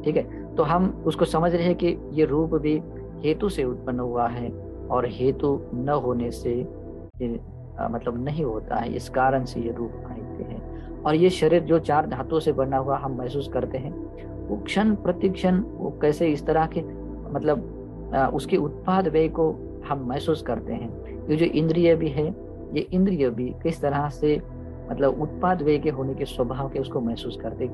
ठीक है। तो हम उसको समझ रहे हैं कि ये रूप भी हेतु से उत्पन्न हुआ है और हेतु न होने से मतलब नहीं होता है, इस कारण से ये रूप अनित्य है। और ये शरीर जो 4 धातुओं से बना हुआ हम महसूस करते हैं, वो क्षण प्रतिक्षण वो कैसे इस तरह के मतलब उसके उत्पाद व्यय को हम महसूस करते हैं। ये जो इंद्रिय भी है, ये इंद्रिय भी किस तरह से मतलब उत्पाद व्यय के होने के स्वभाव के उसको महसूस करते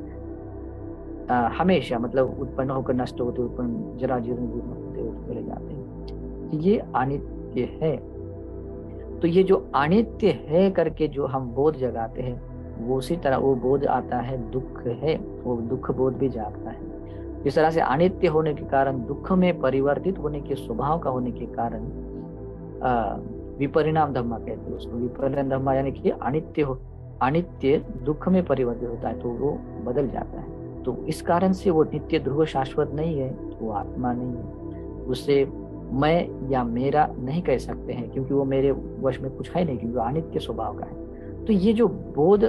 हमेशा, मतलब उत्पन्न होकर नष्ट होते, उत्पन्न जरा जीर्ण होते चले जाते हैं। ये अनित्य है। तो ये जो अनित्य है करके जो हम बोध जगाते हैं, वो उसी तरह वो बोध आता है दुख है, वो दुख बोध भी जागता है। इस तरह से अनित्य होने के कारण, दुख में परिवर्तित होने के स्वभाव का होने के कारण विपरिणाम धम्मा कहते हैं उसको। विपरिणाम धम्मा यानी कि अनित्य दुख में परिवर्तित होता है, तो वो बदल जाता है। तो इस कारण से वो नित्य ध्रुव शाश्वत नहीं है, वो आत्मा नहीं है। उसे मैं या मेरा नहीं कह सकते हैं, क्योंकि वो मेरे वश में कुछ है नहीं, क्योंकि वो अनित्य स्वभाव का है। तो ये जो बोध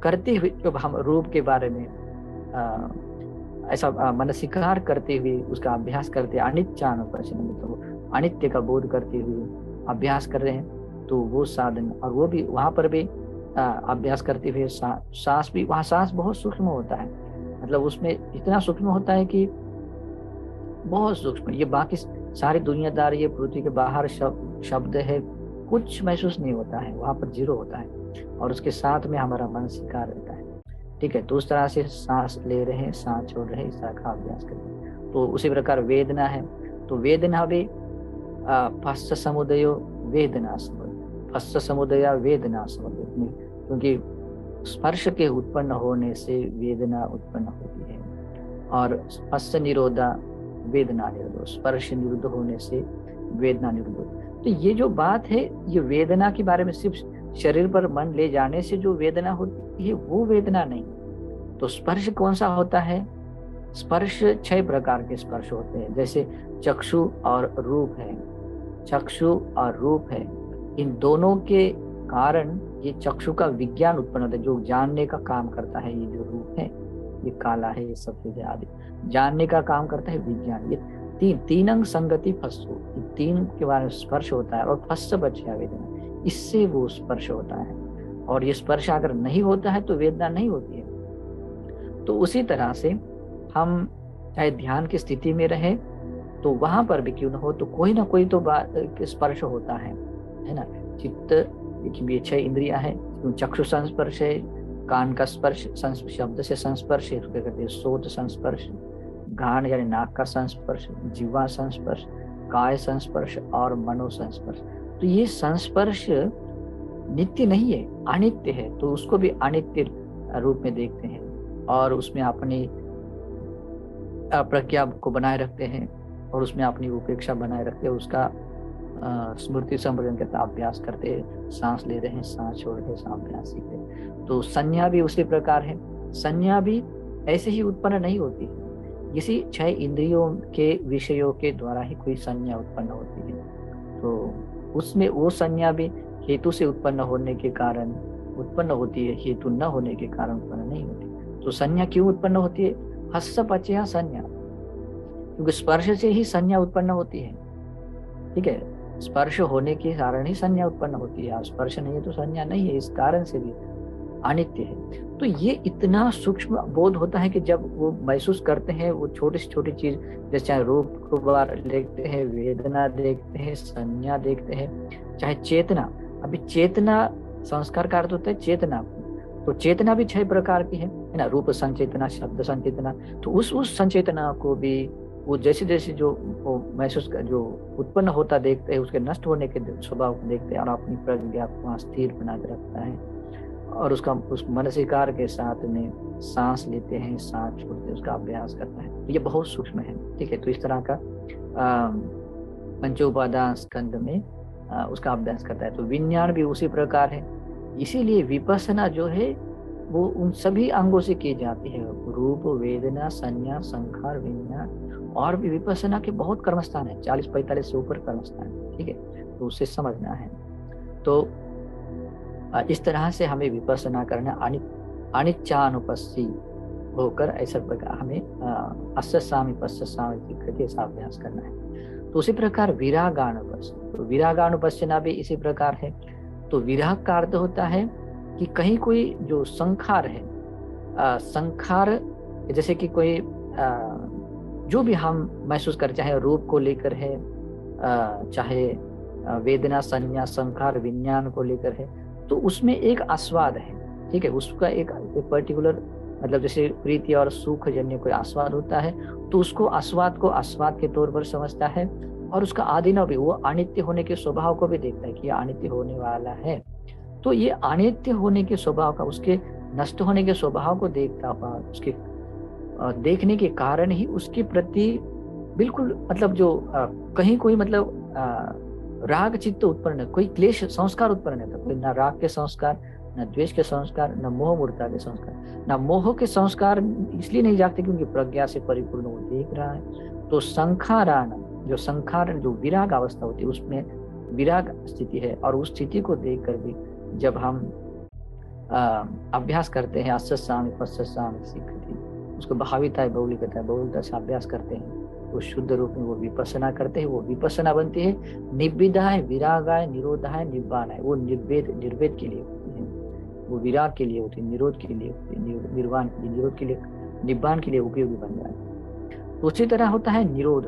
करते हुए जब हम रूप के बारे में ऐसा मनसिकार करते हुए उसका अभ्यास करते, मतलब अनित्य का बोध करते हुए अभ्यास कर रहे हैं, तो वो साधन, और वो भी वहां पर भी अभ्यास करते हुए सांस भी, वहाँ सांस बहुत सूक्ष्म होता है। मतलब उसमें इतना सूक्ष्म होता है कि बहुत सूक्ष्म, ये बाकी सारी दुनियादार, ये पृथ्वी के बाहर शब्द है, कुछ महसूस नहीं होता है, वहां पर जीरो होता है। और उसके साथ में हमारा मन सिखा रहता है, ठीक है। तो उस तरह से सांस ले रहे हैं, सांस छोड़ रहे हैं, इस तरह का अभ्यास करें। तो उसी प्रकार वेदना है, तो वेदना भी फस्स समुदयो वेदना समुदय, फस्स समुदया वेदना समुदय, क्योंकि स्पर्श के उत्पन्न होने से वेदना उत्पन्न होती है। और फस्स निरोधा वेदना निरोध, स्पर्श निरुद्ध होने से वेदना निरुद्ध। तो ये जो बात है, ये वेदना के बारे में सिर्फ शरीर पर मन ले जाने से जो वेदना होती है वो वेदना नहीं। तो स्पर्श कौन सा होता है? स्पर्श 6 प्रकार के स्पर्श होते हैं, जैसे चक्षु और रूप है, चक्षु और रूप है, इन दोनों के कारण ये चक्षु का विज्ञान उत्पन्न होता है, जो जानने का काम करता है। ये जो रूप है, ये काला है, ये सफेद है आदि, जानने का काम करता है विज्ञान। ये तीन अंग संगति फस्सु, 3 के बारे में स्पर्श होता है। और फस्स बच्चा वेदना, इससे वो स्पर्श होता है। और ये स्पर्श अगर नहीं होता है तो वेदना नहीं होती है। तो उसी तरह से हम चाहे ध्यान की स्थिति में रहे तो वहां पर भी क्यों न हो, तो कोई ना कोई तो स्पर्श होता है ना। चित्त, ये 6 इंद्रियां हैं, चक्षु संस्पर्श है, कान का स्पर्श, शब्द से संस्पर्श है, कहते हैं सोत संस्पर्श, घाण यानी नाक का संस्पर्श, जीवा संस्पर्श, काय संस्पर्श और मनो संस्पर्श। तो ये संस्पर्श नित्य नहीं है, अनित्य है। तो उसको भी अनित्य रूप में देखते हैं और उसमें अपनी प्रज्ञा को बनाए रखते हैं और उसमें अपनी उपेक्षा बनाए रखते हैं। उसका स्मृति संवर्धन के अभ्यास करते, सांस ले रहे हैं, सांस छोड़ रहे, अभ्यास सीखते। तो संज्ञा भी उसी प्रकार है। संज्ञा भी ऐसे ही उत्पन्न नहीं होती है, इसी 6 इंद्रियों के विषयों के द्वारा ही कोई संज्ञा उत्पन्न होती है। तो उसमें वो संज्ञा भी हेतु से उत्पन्न होने के कारण उत्पन्न होती है, हेतु न होने के कारण उत्पन्न नहीं होती। तो संज्ञा क्यों उत्पन्न होती है? हस्स पचया संज्ञा, क्योंकि स्पर्श से ही संज्ञा उत्पन्न होती है। ठीक है, स्पर्श होने के कारण ही संज्ञा उत्पन्न होती है, और स्पर्श नहीं है तो संज्ञा नहीं है, इस कारण से भी अनित्य है। तो ये इतना सूक्ष्म बोध होता है कि जब वो महसूस करते हैं, वो छोटी से छोटी चीज, जैसे चाहे रूप को बार देखते हैं, वेदना देखते हैं, संज्ञा देखते हैं, चाहे चेतना। अभी चेतना, संस्कार का अर्थ होता है चेतना, तो चेतना भी 6 प्रकार की है ना, रूप संचेतना, शब्द संचेतना। तो उस संचेतना को भी वो जैसे जैसे जो वो महसूस जो उत्पन्न होता देखते हैं, उसके नष्ट होने के स्वभाव को देखते हैं, और अपनी प्रज्ञा को वहाँ स्थिर बना के रखता है, और उसका उस मनसिकार के साथ में सांस लेते हैं, सांस छोड़ते हैं, उसका अभ्यास करता है। तो ये बहुत सूक्ष्म है। ठीक है, तो इस तरह का पंचोपादान स्कंद में उसका अभ्यास करता है। तो विज्ञान भी उसी प्रकार है। इसीलिए विपස්සना जो है वो उन सभी अंगों से की जाती है, रूप, वेदना, संज्ञा, संखार, विज्ञान, और भी विपස්සना के बहुत कर्मस्थान है, 40-45 से ऊपर कर्मस्थान है। ठीक है, तो उसे समझना है। तो इस तरह से हमें विपස්සना करना, अनिच्चानुपस्सी होकर ऐसा प्रकार हमें अस्सामि पश्चामि करके ऐसा अभ्यास करना है। तो उसी प्रकार विरागानुपस्य, तो विरागानुपस्यना भी इसी प्रकार है। तो विराग का अर्थ होता है कि कहीं कोई जो संखार है, संखार जैसे कि कोई जो भी हम महसूस कर, चाहे रूप को लेकर है, चाहे वेदना, संज्ञा, संखार, विज्ञान को लेकर है, तो उसमें एक आस्वाद है। ठीक है, उसका एक पर्टिकुलर मतलब जैसे प्रीति और सुख जन्य कोई आस्वाद होता है, तो उसको आस्वाद को आस्वाद के तौर पर समझता है, और उसका आदिनव भी, वो अनित्य होने के स्वभाव को भी देखता है कि ये अनित्य होने वाला है। तो ये अनित्य होने के स्वभाव का, उसके नष्ट होने के स्वभाव को देखता हुआ, उसके देखने के कारण ही उसके प्रति बिल्कुल मतलब जो कहीं कोई मतलब राग चित्त उत्पन्न, कोई क्लेश संस्कार उत्पन्न नहीं था, कोई ना राग के संस्कार, न द्वेष के संस्कार, न मोह मूर्ता के संस्कार, न मोह के संस्कार इसलिए नहीं जागते क्योंकि प्रज्ञा से परिपूर्ण वो देख रहा है। तो संखारान, जो संखार जो विराग अवस्था होती है, उसमें विराग स्थिति है, और उस स्थिति को देख कर भी जब हम अभ्यास करते हैं, अस्सामि पश्चामि सीखती, उसको भाविता है, बहुलिकता है, बहुलता से अभ्यास करते हैं, वो शुद्ध रूप में वो विपස්සना करते हैं। वो विपස්සना बनती है निब्बिदाय, विरागाय, निरोधाय, निब्बानाय। वो निर्वेद के लिए होती है, वो विराग के लिए होती है, निरोध के लिए होती है, निर्वाण के लिए, निरोध के लिए, निब्बान के लिए उपयोगी बन जाए। तो उसी तरह होता है निरोध,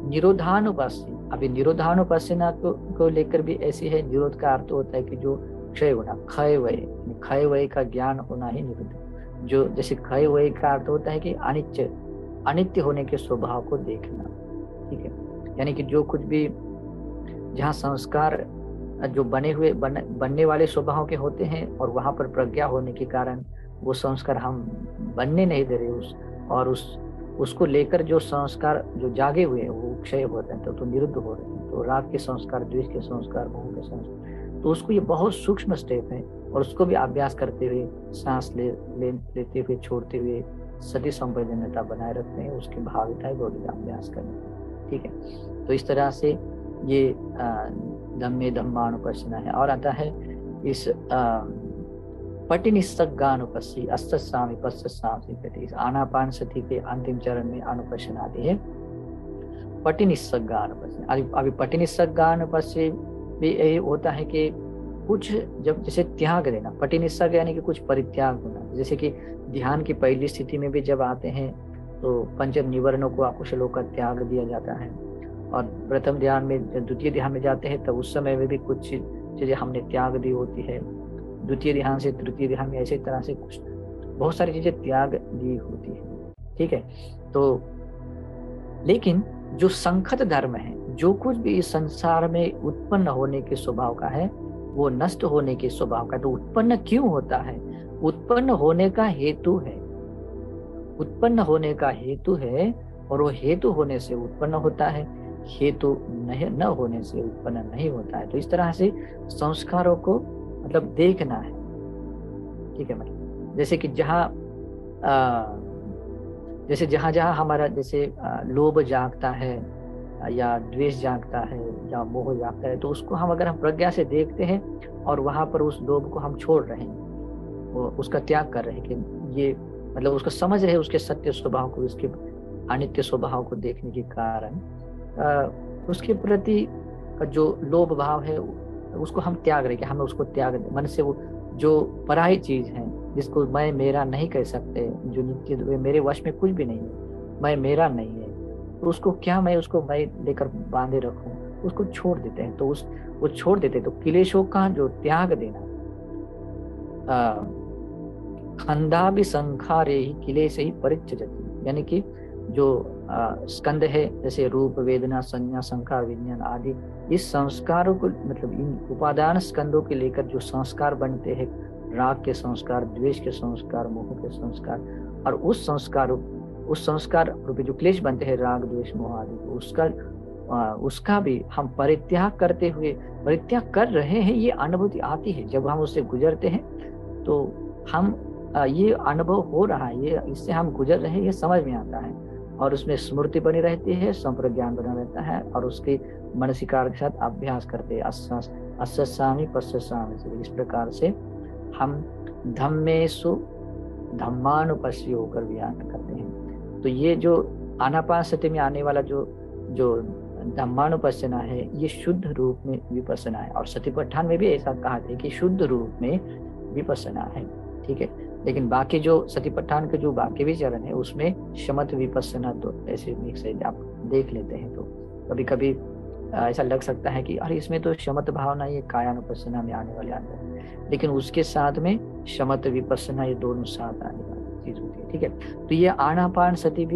निरोधानुपस्सी। अभी निरोधानुपस्सना को लेकर भी ऐसी है। निरोध का अर्थ होता है कि जो क्षय होना, क्षय वय, क्षय वय का ज्ञान होना ही निरोध। जो जैसे क्षय वय का अर्थ होता है कि अनित्य होने के स्वभाव को देखना। ठीक है, यानी कि जो कुछ भी जहाँ संस्कार जो बनने वाले स्वभाव के होते हैं, और वहां पर प्रज्ञा होने के कारण वो संस्कार हम बनने नहीं दे रहे, और उसको लेकर जो संस्कार जो जागे हुए हैं वो क्षय होते हैं, तो निरुद्ध हो रहे हैं। तो राग के संस्कार, द्वेष के संस्कार, मोह के संस्कार, तो उसको ये बहुत सूक्ष्म स्टेप है, और उसको भी अभ्यास करते हुए, सांस लेते हुए, छोड़ते हुए सती संवेदनता बनाए रखते हैं, उसके भाविता गौरी का अभ्यास करते हैं। ठीक है, तो इस तरह से ये धम्मे धम्मानुपस्सना है। और आता है इस पटिनिस्सग्गानुपस्सी, अस्सामि पश्चामि सीखती। आनापान सती के अंतिम चरण में अनुपस्सना आती है पटिनिस्सग्गानुपस्सी। अभी पटिनिस्सग्गानुपस्सी भी यही होता है कि कुछ जब जैसे त्याग देना, पटिनिस्सग यानी कि कुछ परित्याग होना। जैसे कि ध्यान की पहली स्थिति में भी जब आते हैं तो पंच निवरणों को, अकुशलों का त्याग दिया जाता है, और प्रथम ध्यान में, द्वितीय ध्यान में जाते हैं तब उस समय में भी कुछ चीजें हमने त्याग दी होती है। द्वितीय ध्यान से तृतीय ध्यान में ऐसे तरह से कुछ बहुत सारी चीजें त्याग दी होती है। ठीक है, तो लेकिन जो संखत धर्म है, जो कुछ भी इस संसार में उत्पन्न होने के स्वभाव का है, वो नष्ट होने के स्वभाव का। तो उत्पन्न क्यों होता है? उत्पन्न होने का हेतु है, उत्पन्न होने का हेतु है, और वो हेतु होने से उत्पन्न होता है, हेतु न होने से उत्पन्न नहीं होता है। तो इस तरह से संस्कारों को मतलब देखना है। ठीक है, मतलब जैसे कि जहाँ जहाँ हमारा जैसे लोभ जागता है, या द्वेष जागता है या मोह जागता है, तो उसको हम अगर हम प्रज्ञा से देखते हैं और वहां पर उस लोभ को हम छोड़ रहे हैं, वो उसका त्याग कर रहे हैं कि ये मतलब उसको समझ रहे हैं, उसके सत्य स्वभाव को, उसके अनित्य स्वभाव को देखने के कारण उसके प्रति का जो लोभ भाव है उसको हम त्याग रहे हैं, कि हमें उसको त्याग मन से, वो जो पराई चीज है जिसको मैं मेरा नहीं कह सकते, जो नित्य मेरे वश में कुछ भी नहीं है, मैं मेरा नहीं है, तो उसको क्या मैं उसको मैं लेकर बांधे रखूं, उसको छोड़ देते हैं। तो वो छोड़ देते हैं, तो क्लेशों का जो त्याग देना, खंदा भी संखारे ही किले से ही परित्यजति, यानी कि जो स्कंद है, जैसे रूप वेदना संज्ञा संखार विज्ञान आदि, इस संस्कारों को मतलब इन उपादान स्कंदों के लेकर जो संस्कार बनते हैं, राग के संस्कार, द्वेष के संस्कार, मोह के संस्कार, और उस संस्कार रूपी जो क्लेश बनते हैं राग द्वेष मोह आदि, उसका भी हम परित्याग कर रहे हैं। ये अनुभूति आती है जब हम उससे गुजरते हैं, तो हम ये अनुभव हो रहा है, ये इससे हम गुजर रहे हैं, ये समझ में आता है, और उसमें स्मृति बनी रहती है, संप्रज्ञान बना रहता है, और उसके मनसिकार के साथ अभ्यास करते हैं, अस्सामी पश्चामी से। इस प्रकार से हम धम्मेषु धम्मानुपश्य होकर व्यान करते हैं। तो ये जो आनापानसति में आने वाला जो धम्मानुपश्यना है, ये शुद्ध रूप में विपස්සना है, और सतिपट्ठान में भी ऐसा कहा है कि शुद्ध रूप में विपස්සना है, ठीक है। लेकिन बाकी जो सतिपट्ठान के जो बाकी भी चरण है, उसमें शमत विपස්සना तो ऐसे मिक्स है, आप देख लेते हैं तो कभी कभी ऐसा लग सकता है कि अरे इसमें तो शमत भावना ये कायानुपස්සना में आने वाले आता है, लेकिन उसके साथ में शमत विपස්සना ये दोनों साथ आने वाली चीज होती है, ठीक है। तो ये आनापान सती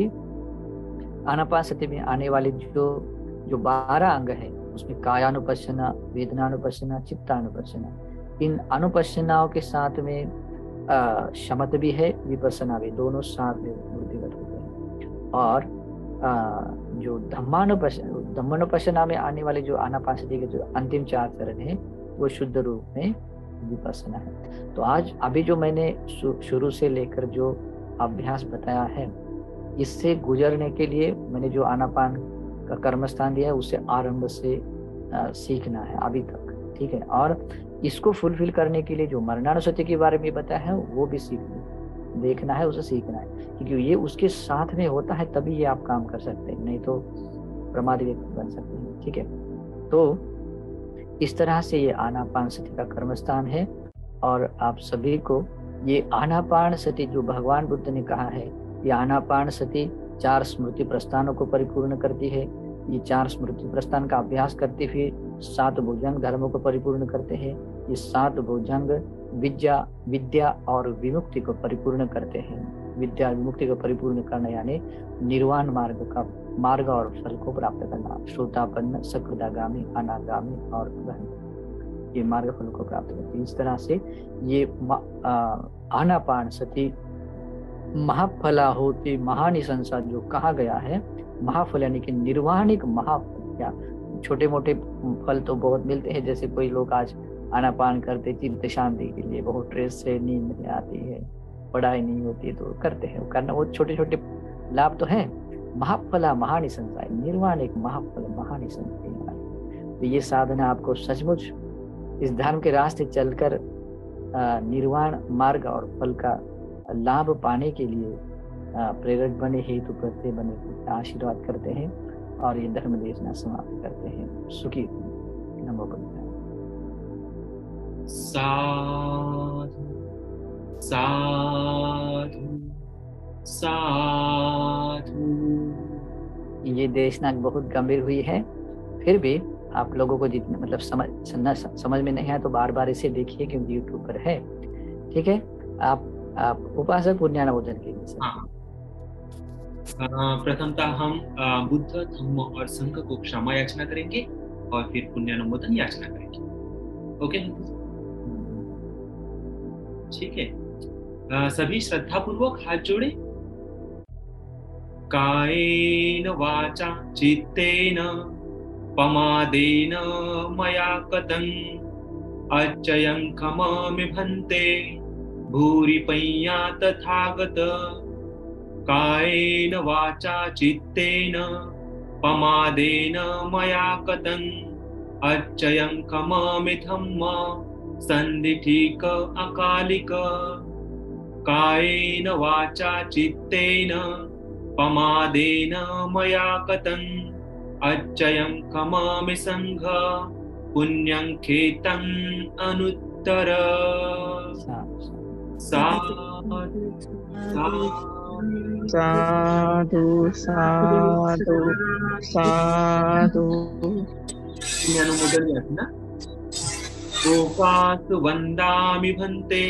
में आने वाले जो 12 अंग है, उसमें कायानुपස්සना, वेदनानुपස්සना, चित्तानुपස්සना, इन अनुपස්සनाओं के साथ में शमत भी है, विपස්සना भी, दोनों साथ में वृद्धिगत होते हैं। और जो धम्मानुपස්සना में आने वाले जो आनापानसति के जो अंतिम 4 चरण है, वो शुद्ध रूप में विपස්සना है। तो आज अभी जो मैंने शुरू से लेकर जो अभ्यास बताया है, इससे गुजरने के लिए मैंने जो आनापान का कर्मस्थान दिया है, उसे आरंभ से सीखना है अभी तक, ठीक है। और इसको फुलफिल करने के लिए जो मरणानुसति के बारे में बताया है, वो भी देखना है, उसे सीखना है, क्योंकि ये उसके साथ में होता है, तभी ये आप काम कर सकते हैं, नहीं तो प्रमादी व्यक्ति बन सकते हैं, ठीक है। तो इस तरह से ये आनापानसति का कर्मस्थान है, और आप सभी को ये आनापानसति जो भगवान बुद्ध ने कहा है, ये आनापानसति 4 स्मृति प्रस्थानों को परिपूर्ण करती है। ये 4 स्मृति प्रस्थान का अभ्यास करते हुए 7 भुजंग धर्मों को परिपूर्ण करते हैं। ये 7 भुजंग विद्या और विमुक्ति को परिपूर्ण करते हैं। विद्या विमुक्ति को परिपूर्ण करना यानी निर्वाण मार्ग और फल को प्राप्त करना, श्रोतापन्न, सकृदागामी, अनागामी और गहन, ये मार्ग फल को प्राप्त करते हैं। इस तरह से ये आनापानसति महाफला होती महानिशंसा जो कहा गया है, महाफल यानी कि निर्वाणिक महाफल। क्या छोटे मोटे फल तो बहुत मिलते हैं, जैसे कोई लोग आज आनापान करते चित्त शांति के लिए, बहुत स्ट्रेस से नींद नहीं आती है, पढ़ाई नहीं होती तो करते हैं, करना वो छोटे छोटे लाभ तो है। महाफला महानिशंसा, निर्वाणिक महाफल महानिशंसा, तो ये साधना आपको सचमुच इस धर्म के रास्ते चलकर निर्वाण मार्ग और फल का लाभ पाने के लिए प्रेरक बने, हेतु करते बने, आशीर्वाद करते हैं और ये धर्म देशना समाप्त करते हैं। सुखी नमो बुद्धाय। साधु साधु साधु। ये देशना बहुत गंभीर हुई है, फिर भी आप लोगों को जितना मतलब समझ में नहीं आया तो बार बार इसे देखिए, क्योंकि यूट्यूब पर है, ठीक है। आप उपासक पुण्यानुमोदन के लिए प्रथमतः हम बुद्ध धम्म और संघ को क्षमा याचना करेंगे और फिर पुण्यानुमोदन याचना करेंगे। ओके, ठीक है। सभी श्रद्धा पूर्वक हाथ जोड़े। कायेन वाचा चित्तेन पमादेन मया कतं अच्चयं खमामि भन्ते भूरि पय्या तथागत। कायेन वाचा चित्तेन पमादेन मया कतं अच्छयं खमामि धम्म सन्धिठिक अकालिक कायेन वाचा चित्तेन पमादेन मया कतं अच्छयं खमामि संघ पुण्यं खेतं अनुत्तर साधु साधु साधु साधु। पुण्यानुमोदन याचना। गोपासु वन्दामि भन्ते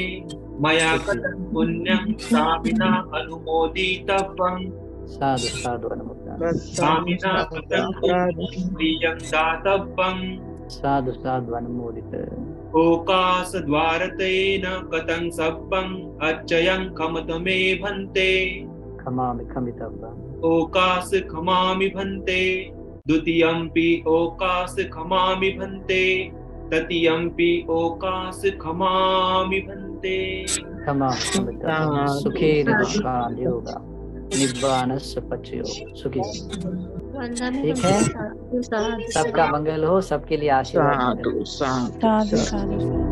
मया कथं पुण्यं स्वामिना अनुमोदितव्यं साधु साधु अनुमोदन। स्वामिना कथं प्रियं दातव्यं साधु साधु अनुमोदित। ओकासद्वारतेन कथं सव्यं अच्छयं खमतमे भन्ते खमामि खमितव्यम्। ओकास खमामि भन्ते द्वितीयंपि ओकास खमामि भन्ते तृतीयंपि ओकास खमामि भन्ते। खमामि खमितव्यम्। सुखेन दुःखान् योगा निब्बानस्य पचयो सुखी। ठीक है, सबका मंगल हो, सबके लिए आशीर्वाद। साधु साधु साधु।